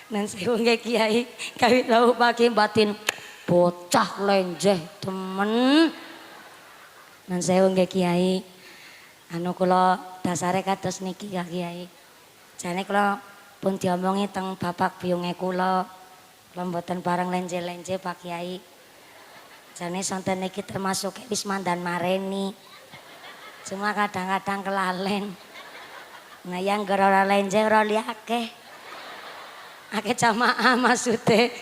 Dan saya nggih Kiai, kawit lau pakai batin bocah lenjeh temen. Dan saya nggih Kiai, anu kula dasare kados niki ya Kiai. Jane kula pun diomongi teng bapak biyunge kula mboten bareng lenje-lenje Pak Kiai. Jane sonten niki termasuk wis mandan mareni. Cuma kadang-kadang kelalen. Nah yang ora lenje ora liake. Akeh jamaah maksude.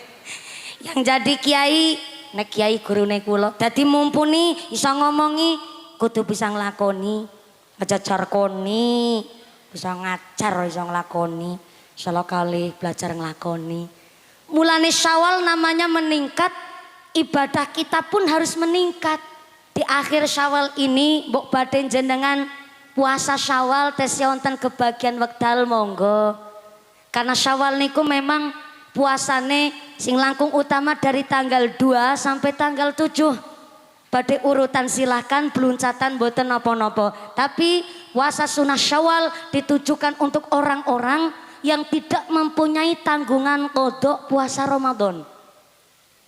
Yang jadi kiai, nek kiai gurune kula. Dadi mumpuni iso ngomongi kudu bisa nglakoni, aja jarkoni. Bisa ngajar, bisa ngelakoni. Insya Allah kali belajar ngelakoni. Mulane Syawal namanya meningkat, ibadah kita pun harus meningkat. Di akhir Syawal ini mbok badhe jenengan puasa Syawal tes wonten kebagian wekdal monggo. Karena Syawal niku memang puasane sing langkung utama dari tanggal 2 sampai tanggal 7. Badhe urutan silahkan beluncatan boten napa-napa. Tapi puasa sunnah Syawal ditujukan untuk orang-orang yang tidak mempunyai tanggungan kodok puasa Ramadan.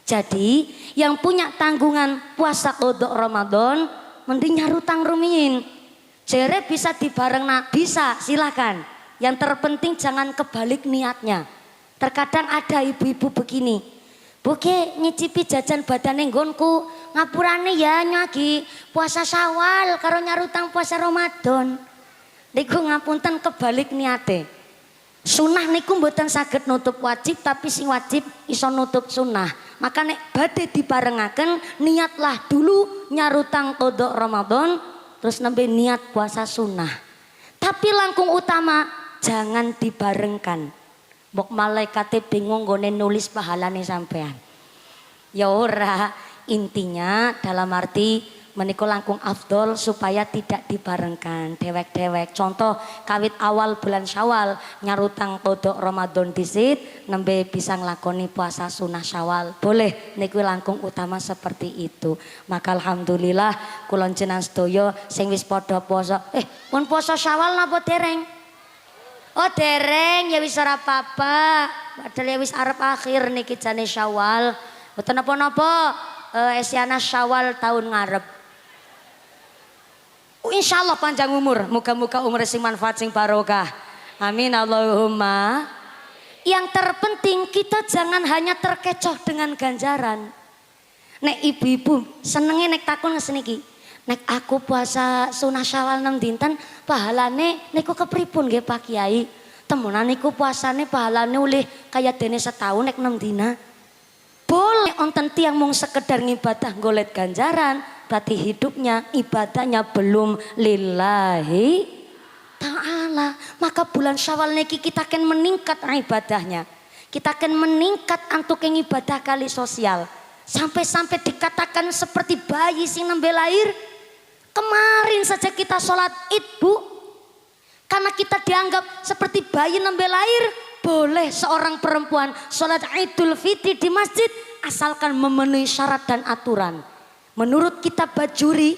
Jadi yang punya tanggungan puasa kodok Ramadan mending nyarutang rumiyin. Jere bisa dibareng, bisa silakan. Yang terpenting jangan kebalik niatnya. Terkadang ada ibu-ibu begini, "Buke nyicipi jajan badane nggonku, ngapurane ya nyagi puasa Syawal karo nyarutang puasa Ramadan." Niku ngapunten kebalik niate. Sunnah niku mboten saged nutup wajib, tapi sing wajib iso nutup sunnah. Maka nek badhe dibarengaken, niatlah dulu nyarutang kodok Ramadan, terus nembe niat puasa sunnah. Tapi langkung utama jangan dibarengkan. Mbok malaikate bingung nggone nulis pahalane sampean. Ya ora, intinya dalam arti menika langkung afdol supaya tidak dibarengkan dewek-dewek. Contoh kawit awal bulan Syawal nyarutang kodok Ramadan disit, nembe bisa nglakoni puasa sunnah Syawal. Boleh niku langkung utama seperti itu. Maka alhamdulillah kula jenengan sedaya sing wis padha puasa. Pun puasa Syawal napa dereng? Oh dereng, ya wis ora apa-apa. Padahal ya wis arep akhir niki jane Syawal. Mboten napa-napa. Esiana Syawal tahun ngarep. Insya Allah panjang umur, muka-muka umur sing manfaat sing barokah. Amin Allahumma. Yang terpenting kita jangan hanya terkecoh dengan ganjaran. Nek ibu-ibu senenge nek takon ngeseniki, nek aku puasa sunah Syawal 6 dinten, pahalane niku kepripun nggih Pak Kiai? Temenan niku puasane pahalane ulih kaya dene setahun nek 6 dina. Boleh onten tiang mung sekedar ngibadah golet ganjaran, berarti hidupnya ibadahnya belum lillahi ta'ala. Maka bulan Syawal niki kita akan meningkat ibadahnya. Kita akan meningkat antuk yang ibadah kali sosial. Sampai-sampai dikatakan seperti bayi sing nembe lahir. Kemarin saja kita sholat Id, Bu. Karena kita dianggap seperti bayi nembe lahir. Boleh seorang perempuan sholat Idul Fitri di masjid asalkan memenuhi syarat dan aturan. Menurut kitab Bajuri,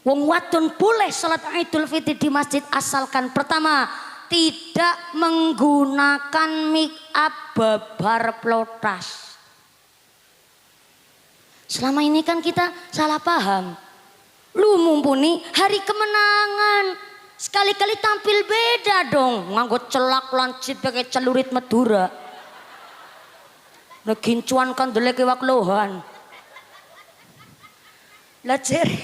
wong wadon boleh sholat Idul Fitri di masjid asalkan pertama tidak menggunakan make up bebar plotas. Selama ini kan kita salah paham. Lu mumpuni hari kemenangan. Sekali-kali tampil beda dong, nganggo celak lancip pakai celurit Madura. Negincuan kan deleke wak lohan. Lah jere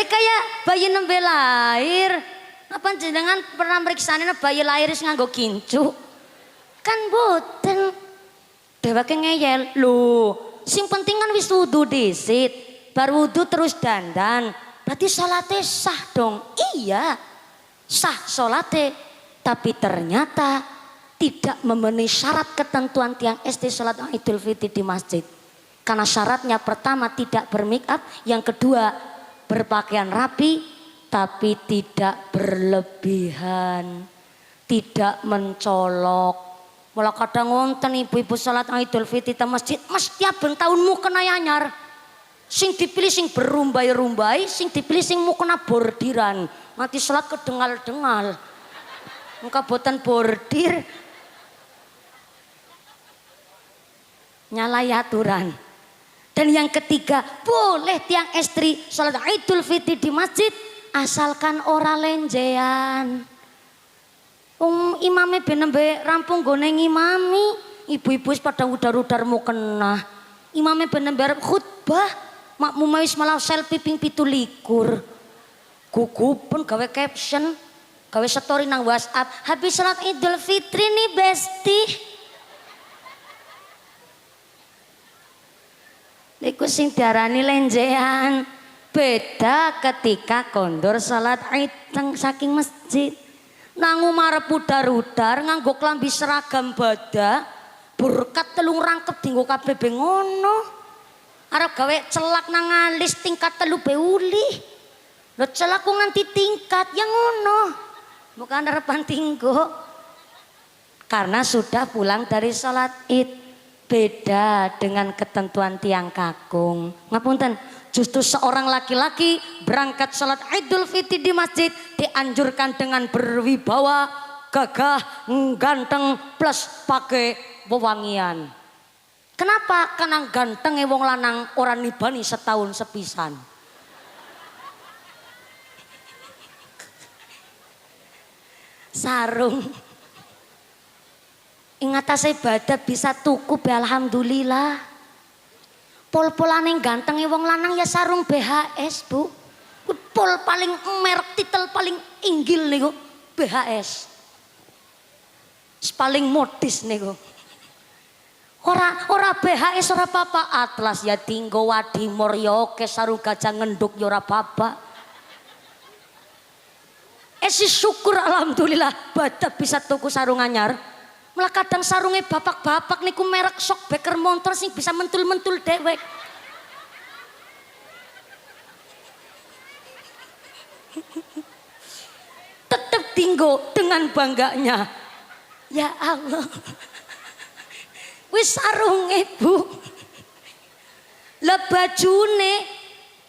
kayak bayi nembe lahir. Apa jenengan pernah meriksane bayi lahir sing nganggo kincu? Kan boten. Dheweke ngeyel. Lho, sing penting kan wis wudu dhisit. Bar wudu terus dandan. Berarti salate sah dong. Iya, sah salate. Tapi ternyata tidak memenuhi syarat ketentuan tiang SD salat Idul Fitri di masjid. Karena syaratnya pertama tidak bermake up, yang kedua berpakaian rapi tapi tidak berlebihan, tidak mencolok. Mula kadang wonten ibu-ibu salat Idul Fitri di masjid mesti abeng tahunmu kena anyar. Sing dipilih sing berumbai-rumbai, sing dipilih sing mukena bordiran. Mati salat kedengal-dengal. Muka boten bordir. Nyalai aturan. Dan yang ketiga, boleh tiang istri salat Idul Fitri di masjid asalkan ora lenjean. Imame benembe rampung gone ngimami, ibu-ibu wis padha udar-udar mukena. Imame benembe arep khutbah. Makmum wis malah selfie ping 17. Gugupun gawe caption, gawe story nang WhatsApp. Habis salat Idul Fitri nih besti. Iku sing diarani lenjean. Beda ketika kondur salat Id saking masjid. Nang marep udar-udar nganggo klambi seragam badak, berkat telung rangkep dinggo kabeh be ngono. Arep gawe celak nang alis tingkat 3 be uli. Lho celak ku nganti tingkat ya ngono. Bukan harapan tinggo. Karena sudah pulang dari salat Id. Beda dengan ketentuan tiang kakung. Ngapunten, justru seorang laki-laki berangkat salat Idul Fitri di masjid dianjurkan dengan berwibawa, gagah, ganteng plus pakai wewangian. Kenapa? Karena gantenge wong lanang orang nibani setahun sepisan. Sarung ingat saya badak bisa tuku be alhamdulillah. Pol-polane gantenge wong lanang ya sarung BHS bu. Pol paling merek titel paling inggil niku BHS. Paling modis niku. Ora BHS ora apa-apa, Atlas ya tinggo Wadimor ya oke, sarung gajah ngenduk ya ora apa-apa. Esi syukur alhamdulillah badak bisa tuku sarung anyar. Malah kadang sarungnya bapak-bapak niku merek sok beker motor sing bisa mentul-mentul dewek. Tetap tinggo dengan bangganya. Ya Allah. Wis sarunge Bu. Lah bajune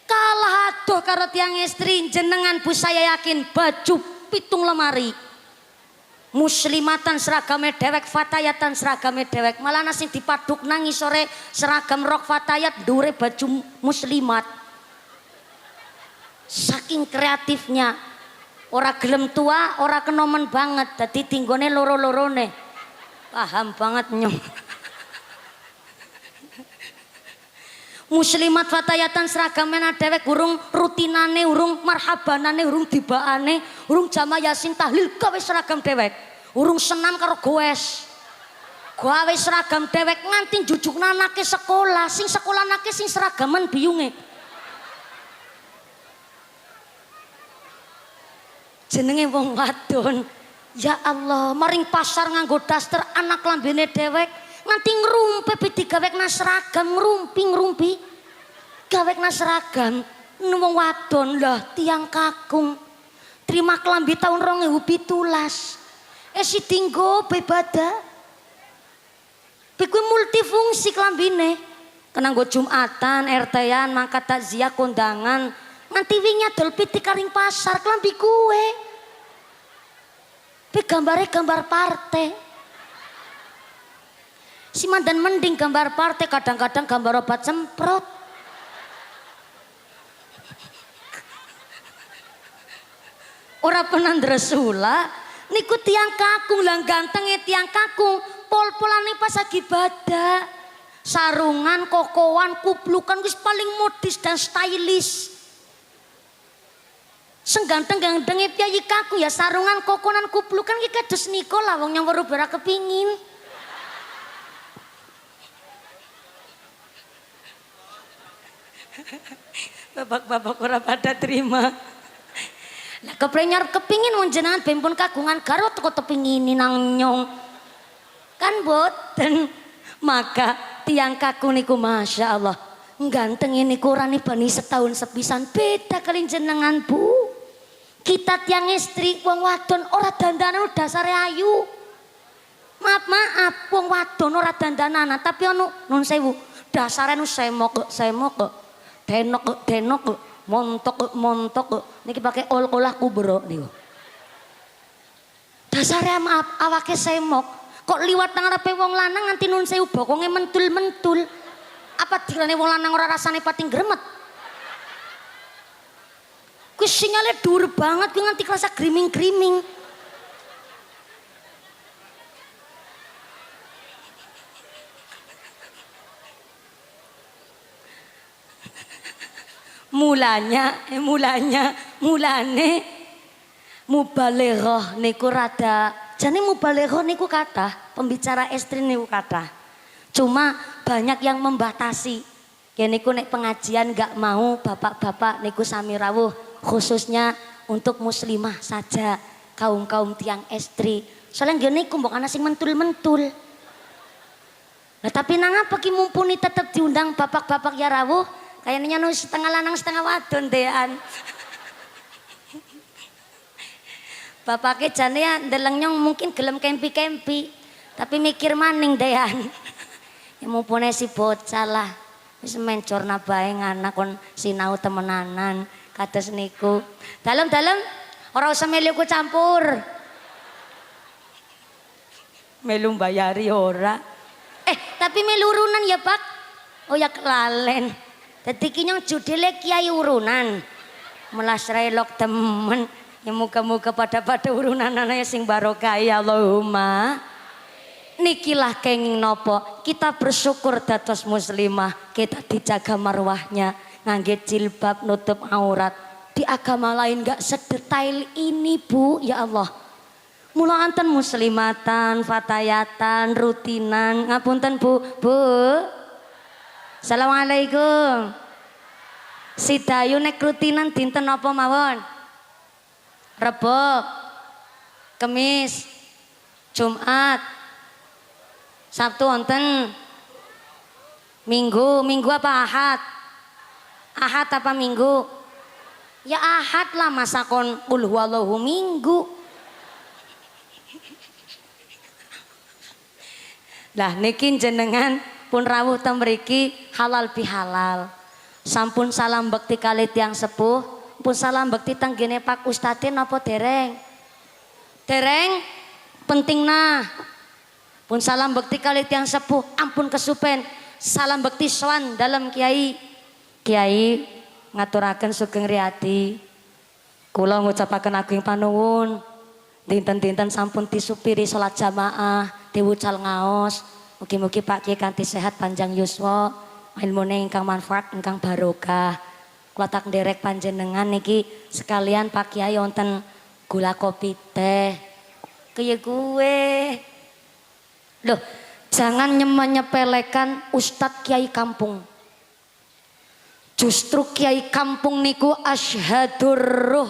kalah adoh karo tiang istri jenengan Bu, saya yakin baju 7 lemari. Muslimatan seragame dewek, fatayatan seragame dewek, malah nasi dipaduk nangis sore seragam rok fatayat dure baju muslimat. Saking kreatifnya, ora gelem tua, ora kenomen banget, dadi tinggone loro-lorone. Paham banget nyong. Muslimat fatayatan seragamena dewek, urung rutinane, urung marhabanane, urung tibaane, urung jama yasin tahlil gawe seragam dewek, urung senam karo goes gawe seragam dewek nganti jujuk anake sekolah, sing sekolah anake sing seragaman biyunge. Jenenge wong wadon, ya Allah, maring pasar nganggo daster anak lambene dewek nganti ngrumpe digawekna seragam, ngrumpi gawekna seragam wong wadon. Lah tiang kakung terima kelambi tahun 2017 esi tinggo bebada kuwi multifungsi kelambine, kena nggo Jumatan, RT-an, mangkat takziah, kondangan, nganti wingi adol pitik karing pasar kelambi kuwe. Gambare gambar partai. Si mandan mending gambar partai, kadang-kadang gambar obat semprot. Ora penandresula niku tiang kakung, lah gantenge tiang kakung, pol-polane pas lagi badak. Sarungan, kokoan, kuplukan wis paling modis dan stylish. Sengganteng-gantenge piyayi kakung ya sarungan, kokonan, kuplukan iki kados nika lah wong nyang weruh ora kepingin. Bapak-bapak ora pada terima. Lah keprenyar kepingin wong jenengan bempun kagungan garut kok tepingini nang nyong. Kan boten. Maka tiang kakung niku Masya Allah ganteng ini kurani bani setahun sepisan. Beda kali jenengan Bu. Kita tiang istri wong wadon ora dandanan dasare ayu. Maaf wong wadon ora dandanan tapi ono nun sewu dasare nu semok denok montok niki pakai olah kubro niku. Dasare maaf awake semok kok liwat nang ngarepe wong lanang nganti nun sewu bokonge mentul-mentul. Apa dirane wong lanang ora rasane pati gremet? Kuwi sinyale dhuwur banget kuwi nganti kerasa griming-griming. Mulane mubaleghah niku rada jane mubaleghah niku kathah, pembicara istri niku kathah. Cuma banyak yang membatasi. Kene niku nek pengajian gak mau bapak-bapak niku sami rawuh khususnya untuk muslimah saja, kaum-kaum tiang estri. Soalnya gini niku mbok ana sing mentul-mentul. Nah tapi nang apa ki mumpuni tetep diundang bapak-bapak ya rawuh, kayaknya nu setengah lanang setengah wadon dean. Bapaknya jane ya ndeleng nyong mungkin gelem kempi-kempi, tapi mikir maning dean. Ya mumpune si bocah lah. Wis mencorna bae anak kon sinau temenanan kados niku. Dalem-dalem ora usah melu ku campur. Melu bayari ora. Tapi melu urunan ya, Pak. Oh ya kelalen. Dadi ki nyong judile Kiai Urunan. Melas relok temen. Ya muga-muga pada urunan anake sing barokah ya Allahumma. Nikilah kenging nopo kita bersyukur dados muslimah, kita dijaga marwahnya ngangge jilbab nutup aurat. Di agama lain gak sedetail ini Bu, ya Allah. Mula anten muslimatan, fatayatan, rutinan. Ngapunten Bu. Assalamualaikum. Si Dayu nek rutinan dinten apa mawon? Rebo, Kemis, Jumat, Sabtu wonten, Minggu apa Ahad? Ahad apa Minggu? Ya Ahad lah, masa kon qul huwallahu Minggu. Lah niki jenengan pun rawuh teng mriki halal bihalal. Sampun salam bekti kali tiyang sepuh, pun salam bekti teng gene Pak Ustadz napa dereng? Dereng penting nah. Pun salam bekti kali tiang sepuh, ampun kesupen. Salam bekti sowan dalam Kiai. Kiai ngaturaken sugeng riyadi. Kula ngucapaken agung panuwun. Dinten-dinten sampun disupiri salat jamaah, diwucal ngaos. Mugi-mugi Pak Kiai kanthi sehat panjang yuswa, ilmune ingkang manfaat, ingkang barokah. Kula tak nderek panjenengan niki sekalian Pak Kiai wonten gula kopi teh. Kaya gue. Loh, jangan menyepelekan Ustadz Kiai kampung. Justru Kiai kampung niku asyhadur ruh.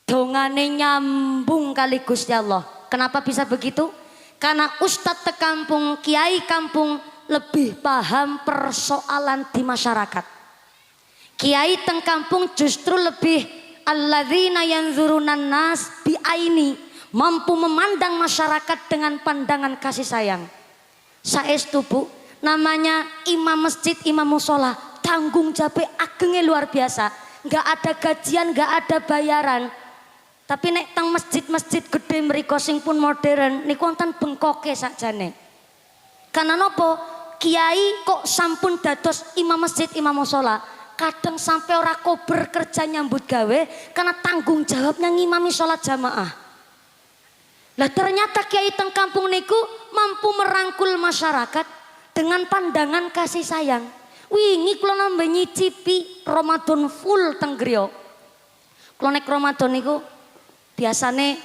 Dongane nyambung kali Gusti Allah. Kenapa bisa begitu? Karena Ustadz kampung, Kiai kampung lebih paham persoalan di masyarakat. Kiai teng kampung justru lebih alladzina yanzurunan nas bi aini. Mampu memandang masyarakat dengan pandangan kasih sayang. Saestu Bu, namanya imam masjid, imam musola, tanggung jawab agengnya luar biasa. Nggak ada gajian, nggak ada bayaran. Tapi nek tang masjid-masjid gede mriko sing pun modern niku wonten bengkoke sakjane. Karena nopo? Kiai kok sampun dados imam masjid, imam musola, kadang sampai ora kober kerja nyambut gawe karena tanggung jawabnya ngimami sholat jamaah. Lah ternyata Kiai teng kampung niku mampu merangkul masyarakat dengan pandangan kasih sayang. Wingi kula nambe nyicipi Ramadan full teng griya. Kula nek Ramadan niku biasane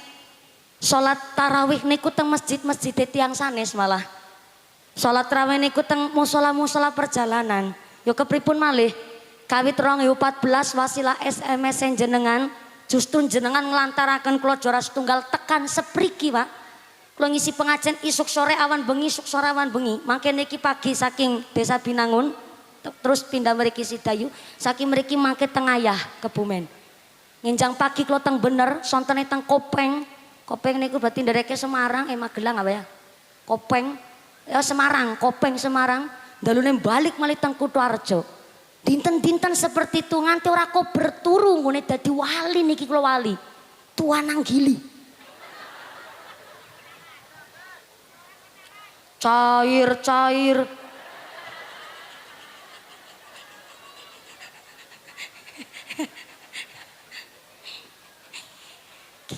salat tarawih niku teng masjid-masjid tiyang sanes malah. Salat tarawih niku teng musala-musala perjalanan. Yo kepripun malih? Kawit 2014 wasilah SMS jenengan justru jenengan ngelantarakan kula juara setunggal tekan sepriki Pak. Kula ngisi pengajian isuk sore awan bengi, isuk sore awan bengi. Mangke niki pagi saking Desa Binangun terus pindah mriki Sidayu, saking mriki mangke Tengayah Kebumen. Nginjang pagi kula teng bener, sontene teng Kopeng. Kopeng niku berarti ndereke Semarang, Magelang apa ya? Kopeng, ya Semarang, Kopeng Semarang. Dalune balik malih teng Kutoarjo. Dinten-dinten seperti itu nganti ora kok berturu ngene dadi wali niki kula wali. Tuanang Gili. Cair.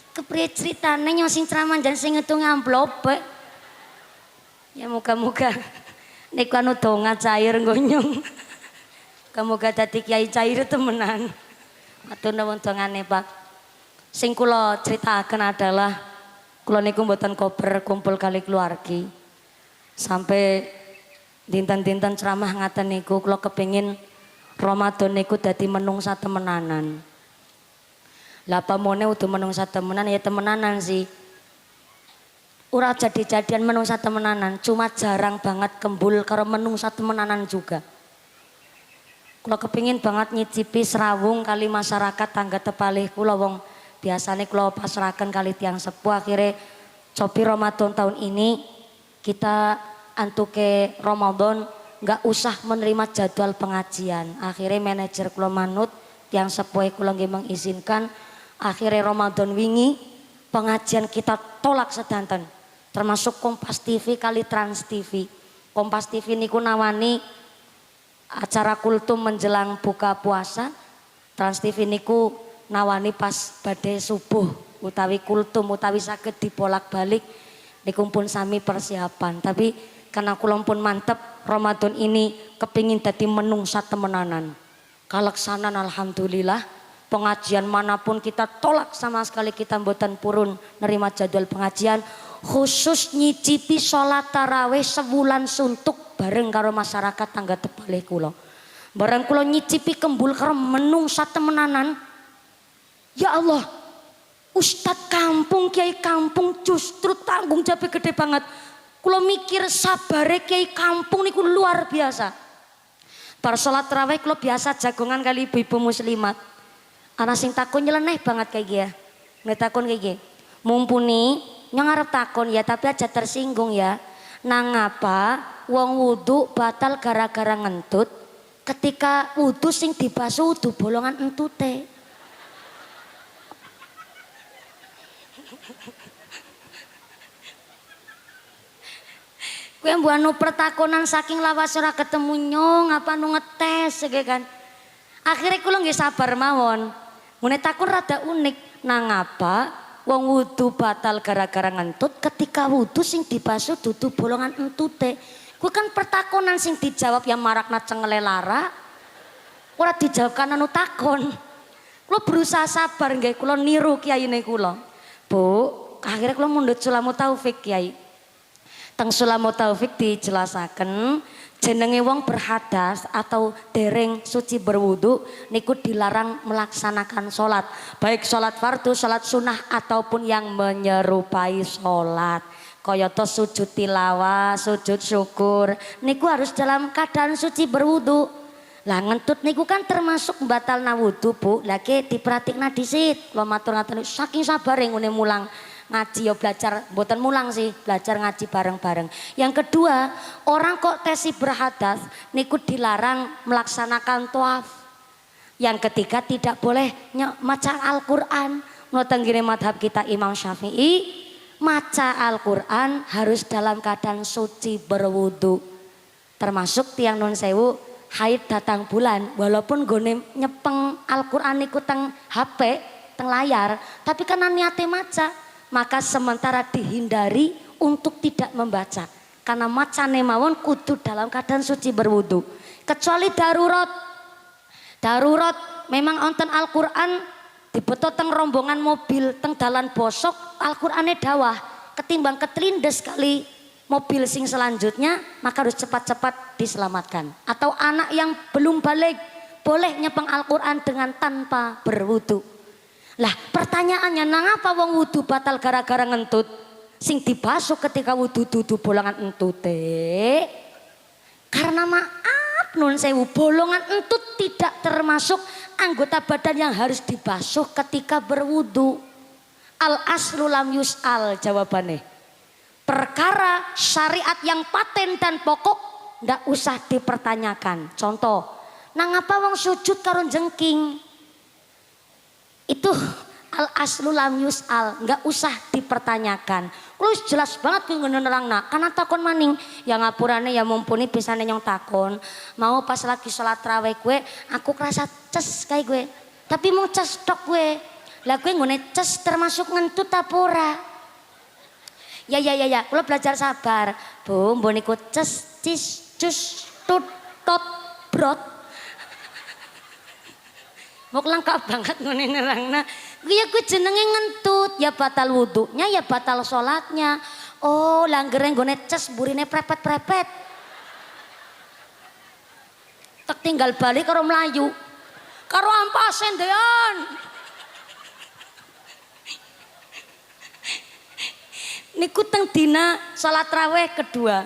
Kepriye critane nyong sing ceramah jan sing ngitung amplop. Ya muga-muga niku anu donga cair ngonyong. Muga-muga dadi kiai cair temenan. Matur nuwun dongane Pak. Sing kula critakaken adalah kula niku mboten kober kumpul kali keluargi. Sampai Dinten-dinten ceramah ngaten niku kula kepengin Ramadan niku dadi menungsa temenanan. Lah pamone udah menungsa temenan ya temenanan sih. Ora jadi-jadian menungsa temenanan, cuma jarang banget kembul karo menungsa temenanan juga. Kula kepingin banget nyicipi serawung kali masyarakat tangga tepalih kula wong biasane kula pasrahaken kali tiang sepuh akhirnya cobi Ramadan tahun ini kita antuke Ramadan nggak usah menerima jadwal pengajian. Akhirnya manajer kula manut tiang sepuh kula nggih mengizinkan akhirnya Ramadan wingi pengajian kita tolak sedanten. Termasuk Kompas TV kali Trans TV. Kompas TV niku nawani acara kultum menjelang buka puasa. Trans TV niku nawani pas badai subuh utawi kultum utawi saged dibolak-balik niku pun sami persiapan. Tapi karena kula pun mantep Ramadan ini kepingin dadi menungsa temenanan. Kaleksanan alhamdulillah. Pengajian manapun kita tolak sama sekali, kita mboten purun nerima jadwal pengajian. Khusus nyicipi sholat tarawih sebulan suntuk bareng karo masyarakat tangga tepalih kula. Bareng kula nyicipi kembul karo menungsa temenanan. Ya Allah, Ustadz kampung, kiai kampung justru tanggung jawab gede banget. Kula mikir sabare kiai kampung niku luar biasa. Bar sholat tarawih kula biasa jagongan kali ibu-ibu muslimat. Ana sing takon nyeleneh banget kayak gini ya. Nek takon kayak gini. Mumpuni yang ngarep takon ya tapi aja tersinggung ya. Nang apa wong wudu batal gara-gara ngentut ketika wudu sing dibasuh wudu bolongan entute. Kowe mbuh pertakonan saking lawas ora ketemu nyong apa nu ngetes kan. Akhirnya kula nggih sabar mawon. Ngene takon rada unik, nang apa wong wudu batal gara-gara ngentut ketika wudu sing dibasuh dudu bolongan entute. Kuwi kan pertakonan sing dijawab ya marakna cengele lara. Ora dijawab kan anu takon. Kula berusaha sabar nggih kula niru kiyaine kula. Bu, akhirnya kula mundhut Sulamu Taufik Kiai. Teng Sulamu Taufik dijelasaken jenenge wong berhadas atau dereng suci berwudu niku dilarang melaksanakan sholat, baik sholat fardu, sholat sunnah ataupun yang menyerupai sholat. Kayata sujud tilawah, sujud syukur niku harus dalam keadaan suci berwudu. Lah ngentut niku kan termasuk batalna wudu Bu. Lagi diperhatikna dhisit. Kula matur ngaten saking sabare ngene mulang ngaji ya belajar, mboten mulang sih, belajar ngaji bareng-bareng. Yang kedua, orang kok tesi berhadas niku dilarang melaksanakan tawaf. Yang ketiga, tidak boleh maca Al-Qur'an. Ngoten ngene madhab kita Imam Syafi'i, maca Al-Qur'an harus dalam keadaan suci berwudu. Termasuk tiang nun sewu haid datang bulan, walaupun gone nyepeng Al-Qur'an niku teng HP, teng layar, tapi karena niate maca maka sementara dihindari untuk tidak membaca karena macane mawon kudu dalam keadaan suci berwudu. Kecuali darurat memang onten Al-Qur'an dibeto teng rombongan mobil teng dalan bosok Al-Qur'ane dawah ketimbang ketlindes kali mobil sing selanjutnya maka harus cepat-cepat diselamatkan. Atau anak yang belum balik boleh nyepeng Al-Qur'an dengan tanpa berwudu. Lah pertanyaannya nang apa wong wudu batal gara-gara ngentut sing dibasuh ketika wudu dudu bolongan entute? Karena maaf nun sewu bolongan entut tidak termasuk anggota badan yang harus dibasuh ketika berwudu. Al aslu lam yus'al jawabannya. Perkara syariat yang paten dan pokok ndak usah dipertanyakan. Contoh, nang apa wong sujud karo jengking? Itu al aslu lam yus'al, nggak usah dipertanyakan. Lu jelas banget kuwi nerangna. Karena takon maning, yang ngapurane ya mumpuni pisane nyong takon. Mau pas lagi sholat tarawih gue, aku kerasa ces kayak gue. Tapi mau ces tok gue. Lah gue ngene ces termasuk ngentut apa ora? Ya. Kulo belajar sabar. Bu, mbon niku ces cis cus tut tot brot. Mok lengkap banget ngene nerangna. Ya ku jenenge ngentut, ya batal wudunya, ya batal sholatnya. Oh, langgere nggone ces burine prepet-prepet. Tak tinggal balik karo melayu. Karo ampasen dean. Niku teng dina salat raweh kedua.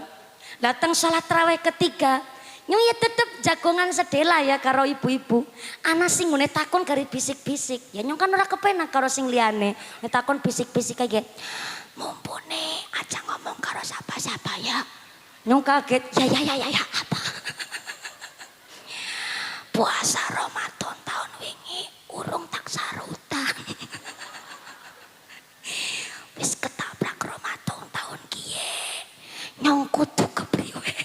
Datang salat raweh ketiga. Nyong ya tetep jagongan sedela ya karo ibu-ibu. Ana sing ngene takon kari bisik-bisik. Ya nyong kan ora kepenak karo sing liyane. Nek takon bisik-bisik kayak mumpune aja ngomong karo siapa-siapa ya. Nyong kaget. Ya apa? Puasa Ramadan tahun wingi urung tak sarutan. Wis ketabrak Ramadan tahun kiye. Nyong kudu kepriwe.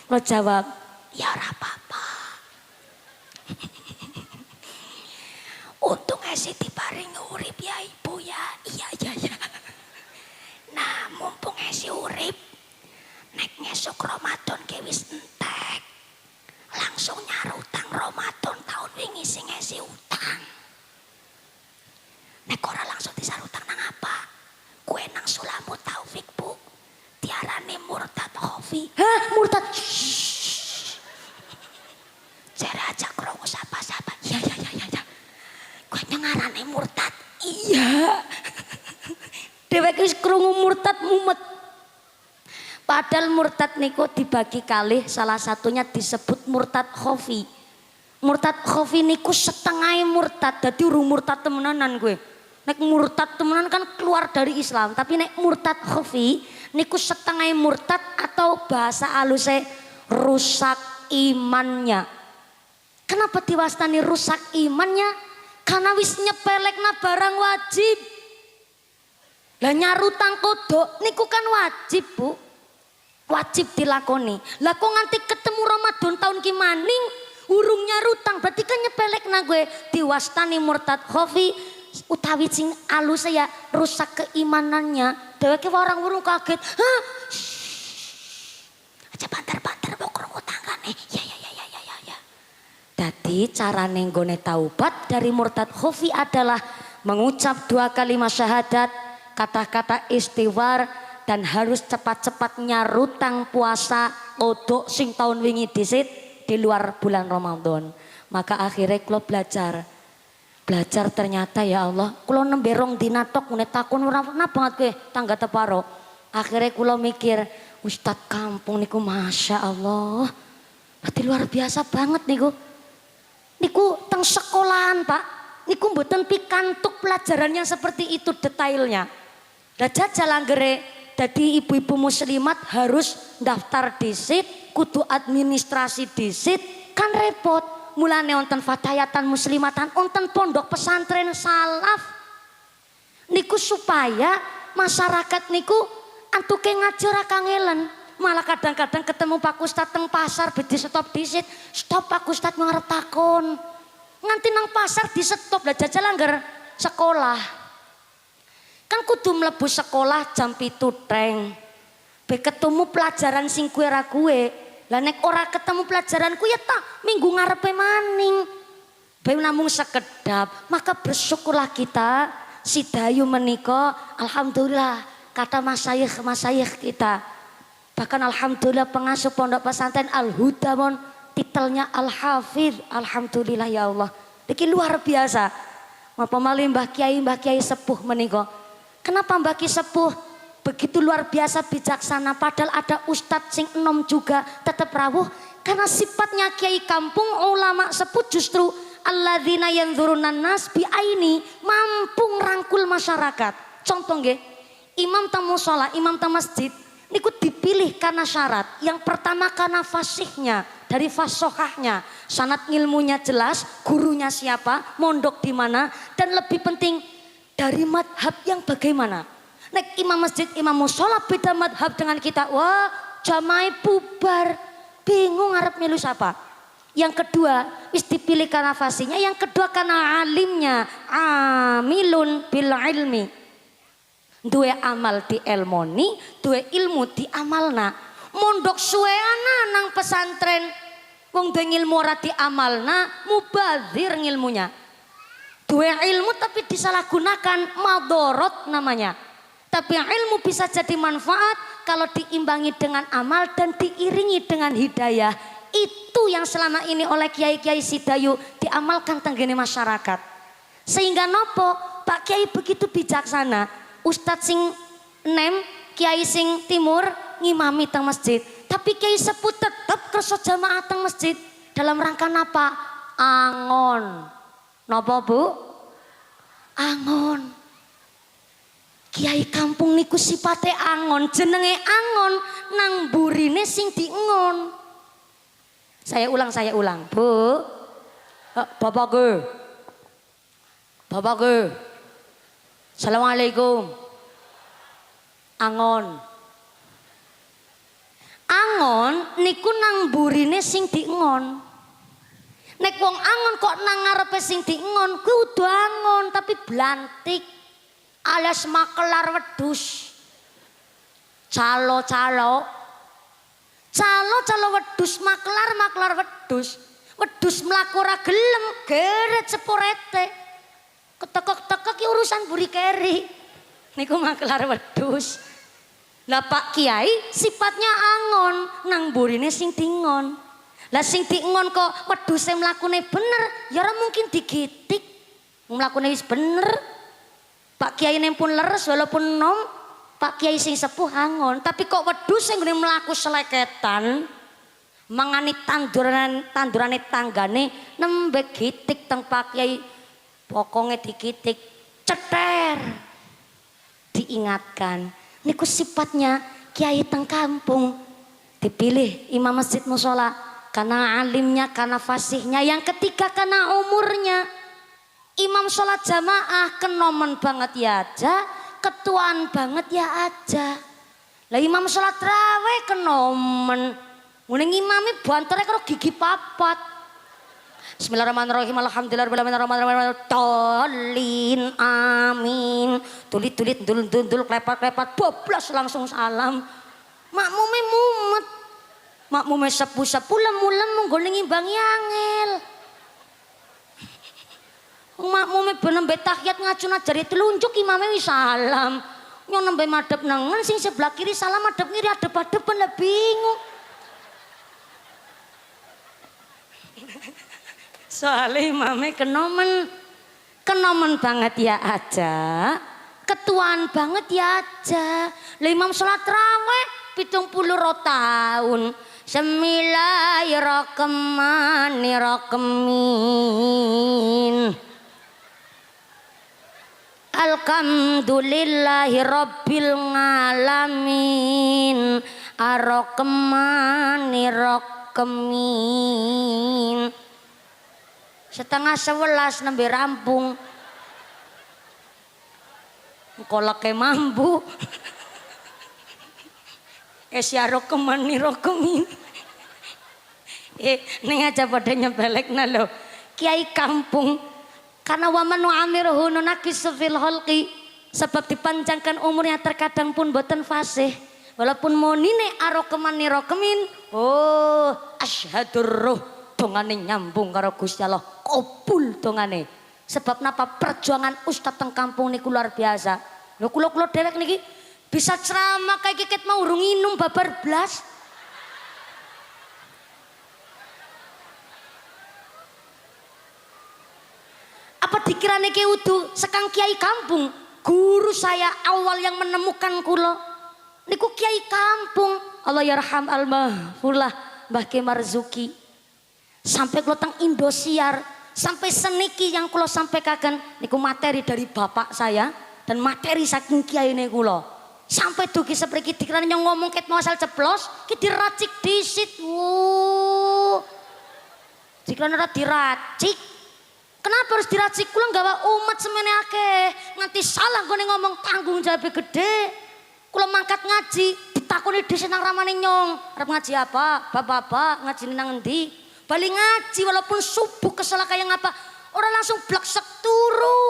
Lo jawab, ya ora apa-apa. Untung esi diparingi urip ya ibu ya. Iya. Nah mumpung esi urip, nek ngesuk Ramadan ke wis entek. Langsung nyarutang Ramadan tahun wingi sing esi utang. Nek ora langsung disarutang nang apa? Kue nang Sulamut Taufik bu. Diarani murtad khofi. Hah murtad? Jere aja krungu sapa-sapa. Ya. Kue ngarani murtad. Iya. Dheweke wis krungu murtad mumet. Padahal murtad niku dibagi kalih, salah satunya disebut murtad khofi. Murtad khofi niku setengah murtad, dadi urung murtad temenanan gue. Nek murtad temenan kan keluar dari Islam, tapi nek murtad khofi niku setengah murtad atau bahasa aluse rusak imannya. Kenapa diwastani rusak imannya? Karena wis nyepelekna barang wajib. Lah nyarutang kodok niku kan wajib bu. Wajib dilakoni. Lah kok nganti ketemu Ramadan tahun ki maning urung nyarutang berarti kan nyepelekna gue diwastani murtad khofi utawi sing alus ya rusak keimanannya. Dheweke orang urung kaget. Hah? Aja banter-banter mbok krungu tanggane. Ya. Dadi carane nggone taubat dari murtad khofi adalah mengucap 2 kalimat syahadat, kata-kata istighfar dan harus cepat-cepat nyarutang puasa odok sing tahun wingi disit di luar bulan Ramadan. Maka akhirnya kula belajar ternyata ya Allah kula nembe rong dina tok ngene takon ora pernah banget kowe tangga teparo. Akhirnya kula mikir Ustad kampung niku Masya Allah berarti luar biasa banget niku teng sekolahan Pak niku mboten pikantuk pelajarannya seperti itu detailnya. Lah jajal anggere jadi ibu-ibu muslimat harus daftar disit, kudu administrasi disit, kan repot. Mulane wonten fatayatan muslimatan, wonten pondok pesantren salaf. Niku supaya masyarakat niku antuke ngaji ora kangelen. Malah kadang-kadang ketemu Pak Ustad teng pasar bedi stop disit, stop Pak Ustad ngarep takon. Nganti nang pasar di stop lah jajal angger sekolah. Kan kudu mlebu sekolah jam 7 treng. Be ketemu pelajaran sing kuwe ra kuwe. Lah nek ora ketemu pelajaranku ya tak minggu ngarepe maning. Be namung sekedap. Maka bersyukurlah kita Sidayu menika alhamdulillah kata masayikh kita. Bahkan alhamdulillah pengasuh pondok pesantren Al-Huda mon titelnya Al-Hafidh. Alhamdulillah ya Allah. Iki luar biasa. Apa malih Mbah Kiai sepuh menika. Kenapa Mbak Ki sepuh begitu luar biasa bijaksana padahal ada ustadz sing enom juga tetap rawuh karena sifatnya kiai kampung ulama sepuh justru alladzina yanzurunan nas bi aini mampu ngrangkul masyarakat. Contoh nggih, imam teng musala, imam teng masjid niku dipilih karena syarat. Yang pertama karena fasihnya, dari fasohahnya, sanad ilmunya jelas, gurunya siapa, mondok di mana dan lebih penting dari madhab yang bagaimana. Nek imam masjid, imam musola beda madhab dengan kita. Wah jamaah bubar. Bingung ngarep milu siapa. Yang kedua wis dipilih karena fasinya. Yang kedua karena alimnya. Amilun bil ilmi. Duwe amal di elmoni. Duwe ilmu di amalna. Mondok suweana nang pesantren. Wong duwe ilmu ora di amalna. Mubazir ngilmunya. Dua ilmu tapi disalahgunakan madorot namanya. Tapi ilmu bisa jadi manfaat kalau diimbangi dengan amal dan diiringi dengan hidayah. Itu yang selama ini oleh kiai-kiai Sidayu diamalkan tenggene masyarakat. Sehingga nopo Pak Kiai begitu bijaksana. Ustadz sing nem, kiai sing timur ngimami teng masjid. Tapi kiai sepuh tetap kerso jamaah teng masjid. Dalam rangka napa? Angon. Nopo Bu? Angon. Kiai kampung niku sipate angon. Jenenge angon nang burine sing diengon. Saya ulang. Bu. Bapak ge. Assalamualaikum. Angon. Angon niku nang burine sing diengon. Nek wong angon kok nang ngarepe sing diengon, kuwi udu angon tapi blantik. Alias makelar wedhus. Calo wedhus maklar wedhus. Wedhus mlaku ora gelem, geret sepurete. Ketekek-tekek ki urusan buri keri. Niku maklar wedhus. Lah Pak Kiai sifatnya angon, nang burine sing dingon. Lah sing dingon kok wedhuse mlakune bener, ya ora mungkin digitik. Mlakune wis bener. Pak Kiai pun leres walaupun nom. Pak Kiai sing sepuh angon, tapi kok wedhus sing nggone mlaku seleketan mangani tandurane tanggane nembe gitik teng Pak Kiai. Pokonge digitik ceter. Diingatkan, niku sifatnya kiai teng kampung. Dipilih imam masjid mushola karena alimnya, karena fasihnya. Yang ketiga karena umurnya. Imam sholat jamaah kenomen banget ya aja, ketuaan banget ya aja. Lah imam sholat raweh kenomen, nguning imami bantere karo gigi papat. Bismillahirrahmanirrahim. Alhamdulillahirrahmanirrahim. Tolin amin. Tulit dul klepat boblas langsung salam. Makmume mumet. Makmume sepuh lem goleng imbangi angel. Makmume ben nembe tahiyat ngajuna jari telunjuk imame wis salam. Nyon nembe madhep nengen sing sebelah kiri salam madhep ngiri adep-adepen lah bingung. Soalnya imame kenomen banget ya aja, ketuaan banget ya aja. Lah imam sholat raweh 70 tahun. Bismillahirrahmanirrahim. Alhamdulillahi rabbil alamin. Ar-Rahmanir-Rahim. 10:30 nembe rampung. Kolake mambu. Rokemin. Ning aja pada nyebelekna lho. Kiai kampung karena waman nu'amiruhu nunakisu fil khalqi, sebab dipanjangkan umurnya terkadang pun boten fasih. Walaupun monine rokemin. Oh, asyhadur ruh dongane nyambung karo Gusti Allah. Kabul dongane. Sebab napa perjuangan ustaz teng kampung niku luar biasa. Lho kula dhewek niki bisa ceramah kayak keket mau urung nginum babar blas. Apa dikira niki udu sekang kiai kampung? Guru saya awal yang menemukan kula niku kiai kampung. Allah yarham al-mahfulah Mbah Ki Marzuki. Sampai kula teng Indosiar, sampai seniki yang kula sampaikan niku materi dari bapak saya dan materi saking kiai ne kula. Sampai dugi sepriki dikira yang ngomong ket mau asal ceplos, ki diracik disit. Dikira ora diracik. Kenapa harus diracik? Kula nggawa umat semene akeh. Nganti salah gone ngomong tanggung jawab gede. Kula mangkat ngaji, ditakoni dhisik nang ramane nyong. Arep ngaji apa? Bapak-bapak ngaji nang endi? Bali ngaji walaupun subuh kesala kaya ngapa. Ora langsung bleksek turu.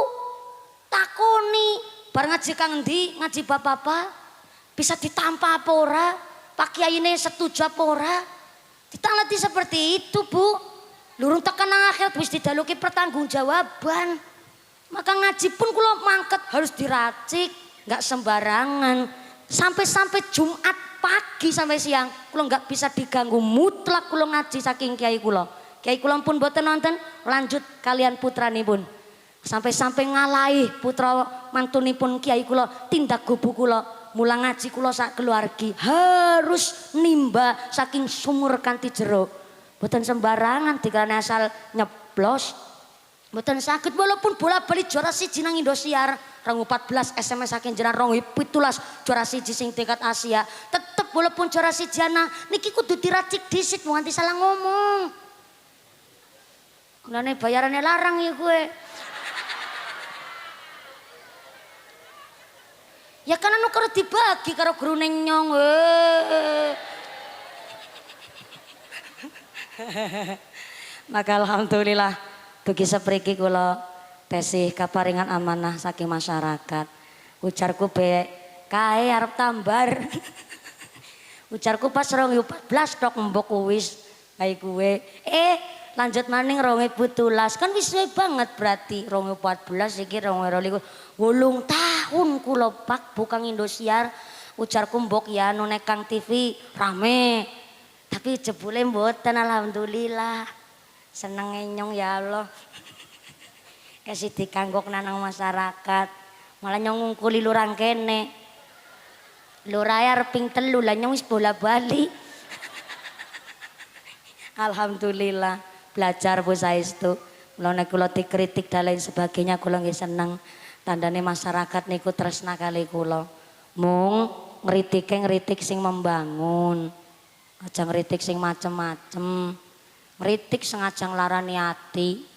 Takoni, bar ngaji kang endi? Ngaji bapak-bapak. Bisa ditampa apa ora? Pak kiyaine setuju apa ora? Ditanglet seperti itu, Bu. Lurung tekan nang akhirat wis didaluki pertanggungjawaban. Maka ngaji pun kula mangket harus diracik, enggak sembarangan. Sampai Jumat pagi sampai siang kula nggak bisa diganggu, mutlak kula ngaji saking kiai kula. Kiai kula pun boten nonton, lanjut kalian putranipun. Sampai-sampai ngalahi putra mantunipun kiai kula tindak gubu kula. Mulang ngaji kula sak keluargi harus nimba saking sumur kanthi jero. Boten sembarangan dikane asal nyeblos. Boten sakit walaupun bola-bali juara siji nang Indosiar, 2014 SMS saking jenengan 2017 juara siji sing tingkat Asia. Tetep walaupun juara siji ana niki kudu diracik disit nganti salah ngomong. Mulane bayarannya larang ya gue. Ya kan anu karo dibagi karo gurune nyong. Maka alhamdulillah dugi sepriki kula tesih kaparingan amanah saking masyarakat. Ujarku be kae arep tambar. Ujarku pas 2014 tok mbok wis kae kuwe. Lanjut maning 2017 kan wis suwe banget berarti 2014 iki 2022 8 tahun kula pak bukang Indosiar. Ujarku mbok ya anu nek Kang TV rame. Tapi jebule mboten alhamdulillah. Seneng nyong ya Allah. Kasih dikanggok nang masyarakat. Malah nyong ngungkuli lurang kene. Lurah arep ping 3 lah nyong wis bola-bali. Alhamdulillah. Belajar Bu saestu. Mula nek kula dikritik dan lain sebagainya kula nggih seneng. Tandane masyarakat niku tresna kali kula. Mung ngritik sing membangun. Aja ngritik sing macem-macem. Ngritik sengaja nglarani ati.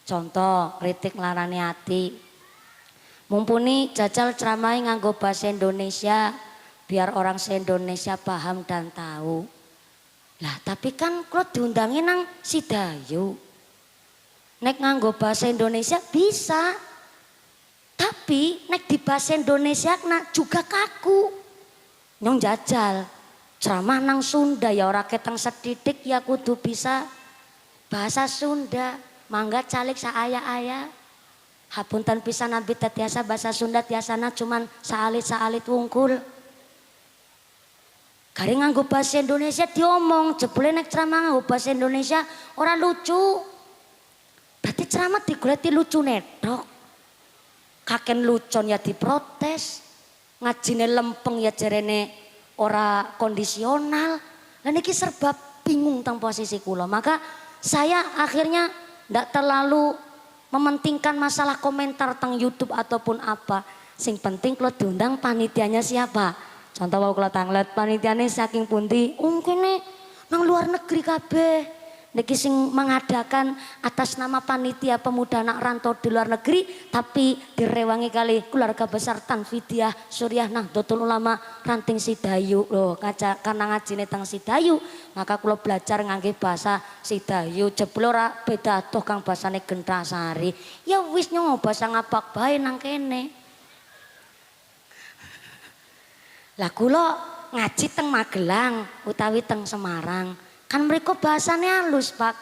Contoh, kritik nglarani ati. Mumpuni jajal ceramah nganggo bahasa Indonesia biar orang se-Indonesia paham dan tahu. Lah tapi kan kalau diundangi nang Sidayu nek nganggo bahasa Indonesia bisa, tapi nek di bahasa Indonesia nak juga kaku. Nyong jajal ceramah nang Sunda ya ora keteng sedidik ya kudu bisa bahasa Sunda. Mangga calik saaya-aya hapunten pisan nabi tiasa bahasa Sunda tiasana cuman saalit-saalit wungkul. Garing nganggo bahasa Indonesia diomong, jebule nek ceramah nganggo bahasa Indonesia ora lucu. Berarti ceramah digoleti lucu netok. Kaken lucon ya diprotes. Ngajine lempeng ya jarene ora kondisional. Lah niki serba bingung tentang posisi kula. Maka saya akhirnya ndak terlalu mementingkan masalah komentar tentang YouTube ataupun apa. Sing penting kalau diundang panitianya siapa. Contoh wau kula tanglet panitiane saking pundi? Kene nang luar negeri kabeh. Niki sing mengadakan atas nama panitia pemuda anak rantau di luar negeri tapi direwangi kali keluarga besar Tanfidiah Suriah Nahdlatul Ulama Ranting Sidayu. Loh kaca karena ngajine teng Sidayu, maka kula belajar ngangge bahasa Sidayu. Jebule ora beda toh kang basane Gentrasari. Ya wis nyong basa ngapak bae nang kene. Lah kula ngaji teng Magelang utawi teng Semarang kan mereka bahasane halus pak.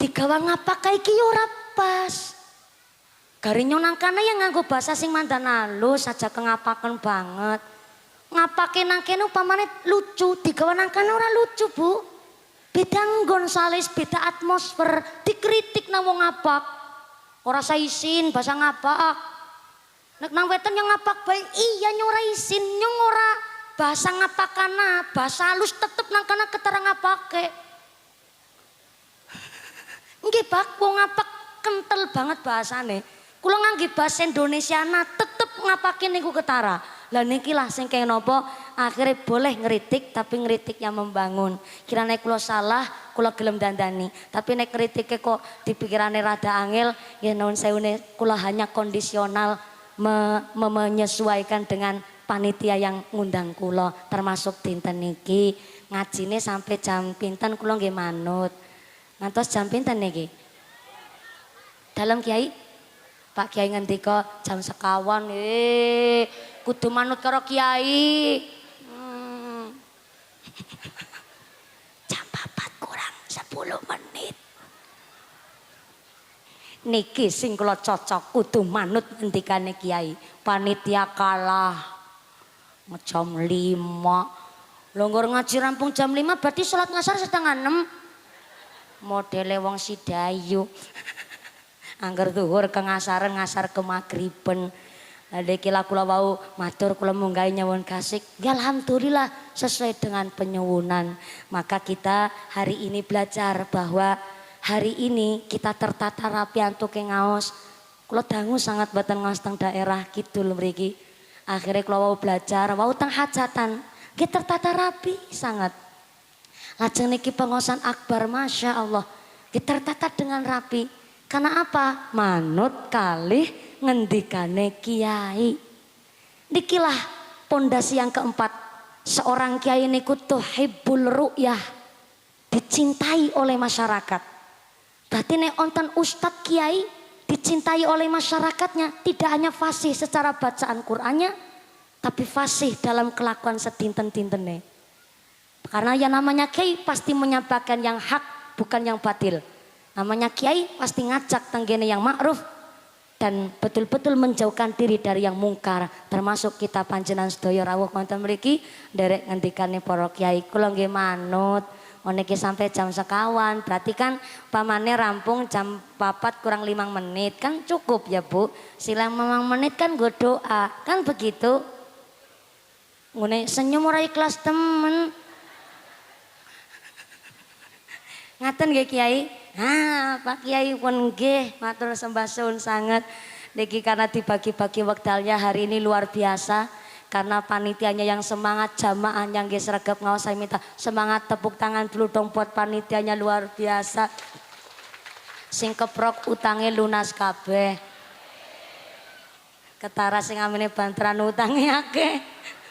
Digawa ngapak kayak iki ora pas. Garinyo nang kana ya nganggo bahasa sing mandan halus aja kengapaken banget. Ngapake nang kene upamane lucu, digawa nang kana ora lucu bu. Beda nggon salis, beda atmosfer, dikritik nang wong ngapak. Ora sa isin bahasa ngapak. Nek nang weten yang ngapak bae iya nyong ora isin, nyong ora bahasa ngapakana, bahasa halus tetep nang kana keterang ngapake. Nggih Pak, wong ngapak kental banget bahasane. Kula ngangge bahasa Indonesiana tetep ngapake niku ketara. Lah niki lah sing kaya napa akhirnya boleh ngeritik tapi ngeritik yang membangun. Kirane kula salah, kula gelem dandani. Tapi nek kritike kok dipikirane rada angel, ya nuwun sewune kula hanya kondisional menyesuaikan dengan panitia yang ngundang kula termasuk dinten niki ngajine sampai jam pinten kula nggih manut. Ngantos jam pinten niki? Dalam Kiai? Pak Kiai ngendika jam sekawan kudu manut karo Kiai. Jam 4 kurang 10 menit. Niki sing kula cocok kudu manut ngendikane Kiai. Panitia kalah. jam 5. Longgar ngaji rampung jam 5 berarti sholat ngasar setengah 6. Modele wong Sidayu. Angger zuhur ke ngasar ke magriben. Lagi kula wau matur kula munggahi nyuwun kasih. Ya alhamdulillah sesuai dengan penyuwunan. Maka kita hari ini belajar bahwa hari ini kita tertata rapi antuk ngaos. Kula dangu sangat boten ngaos teng daerah kidul mriki. Akhirnya kula wau belajar wau teng hajatan. Kita tertata rapi sangat. Lajeng niki pengosan akbar Masya Allah. Kita tertata dengan rapi. Karena apa? Manut kalih ngendikane kiai. Nikilah pondasi yang keempat. Seorang kiai niku tuhibbul ru'yah. Dicintai oleh masyarakat. Berarti nek onten ustadz kiai dicintai oleh masyarakatnya. Tidak hanya fasih secara bacaan Qur'annya. Tapi fasih dalam kelakuan sedinten-dintene. Karena yang namanya kiai pasti menyampaikan yang hak bukan yang batil. Namanya kiai pasti ngajak tenggene yang ma'ruf dan betul-betul menjauhkan diri dari yang mungkar. Termasuk kita panjenengan sedaya rawuh wonten mriki nderek ngendikane para kiai. Kula nggih manut meniki sampai jam sekawan. Berarti kan pamane rampung jam 4 kurang 5 menit kan cukup ya Bu. Silang 5 menit kan nggo doa. Kan begitu. Ngene senyum ora ikhlas temen. Ngaten nggih Kiai. Pak Kiai pun nggih matur sembah suwun sanget. Niki karena dibagi-bagi wektalnya hari ini luar biasa. Karena panitianya yang semangat, jamaahnya nggih sregep ngaos, saya minta semangat tepuk tangan dulu dong buat panitianya luar biasa. Sing keprok utangnya lunas kabeh. Ketara sing amene banteran utangnya akeh.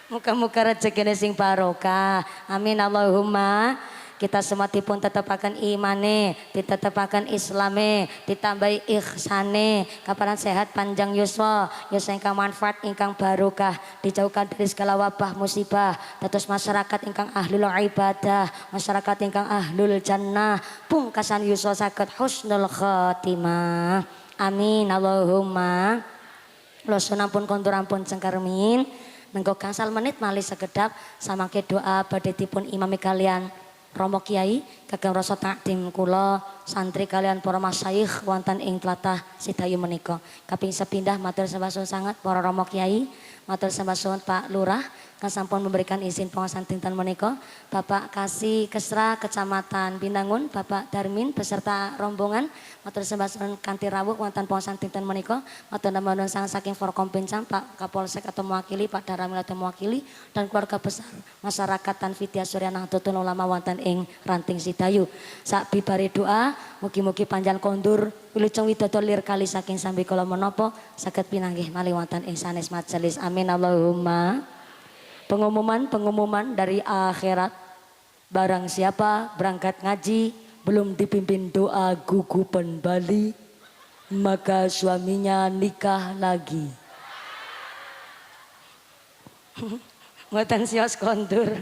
Muka-muka rezekine sing barokah. Amin Allahumma. Kita semua dipun tetapakan imane, ditetapakan islame, ditambahi ihsane, kaparan sehat panjang yuswa, yuswa ingkang manfaat ingkang barokah, dijauhkan dari segala wabah musibah, dados masyarakat ingkang ahlul ibadah, masyarakat ingkang ahlul jannah, pungkasan yuswa saged husnul khotimah. Amin Allahumma. Kula sunampun kondur ampun cengkarmin, mengko gangsal menit malih sekedap samangke doa badhe dipun imami kalian Romo Kiai kagem rasa takdim kula santri kalian para masyayikh wonten ing tlatah Sidayu menika. Kaping sepindah matur sembah suwun sangat para Romo Kiai, matur sembah suwun Pak Lurah kang sampun memberikan izin pengawasan dinten menika, Bapak Kasih Kesra Kecamatan Binangun, Bapak Darmin beserta rombongan matur sembah suwun kanthi rawuh wonten pengawasan dinten menika. Matur nuwun sangat saking Forkompinjam Pak Kapolsek atau mewakili, Pak Daramil atau mewakili dan keluarga besar masyarakat Tanfidia Surya Nahdlatul Ulama wonten ing Ranting Sidayu. Sak bibare doa mugi-mugi panjang kondur wilujeng widodo lir kali saking sambi kala menapa saged pinanggih malih wonten ing sanes majelis. Amin Allahumma. Pengumuman dari akhirat. Barang siapa berangkat ngaji belum dipimpin doa gugupan Bali, maka suaminya nikah lagi. Mboten sios kondur.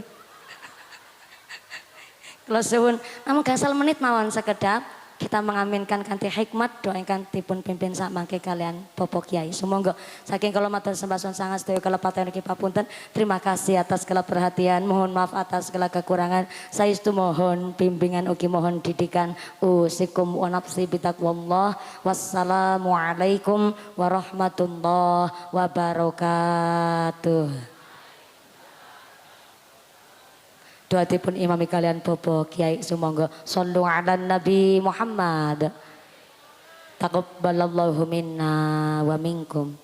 Kula suwun namung gangsal menit mawon sekedap kita mengaminkan kanthi hikmat doa ingkang dipun pimpin sak mangke kalian Bapak Kiai. Sumangga saking kula matur sembah suwun sangat sedaya kalepatan niki papunten. Terima kasih atas segala perhatian, mohon maaf atas segala kekurangan. Saestu mohon bimbingan ugi mohon didikan. Usikum wa nafsi bitaqwallah. Wassalamualaikum warahmatullahi wabarakatuh. Doa dipun imami kalian Bapak Kiai sumangga shollu ala Nabi Muhammad. Taqabbalallahu minna wa minkum.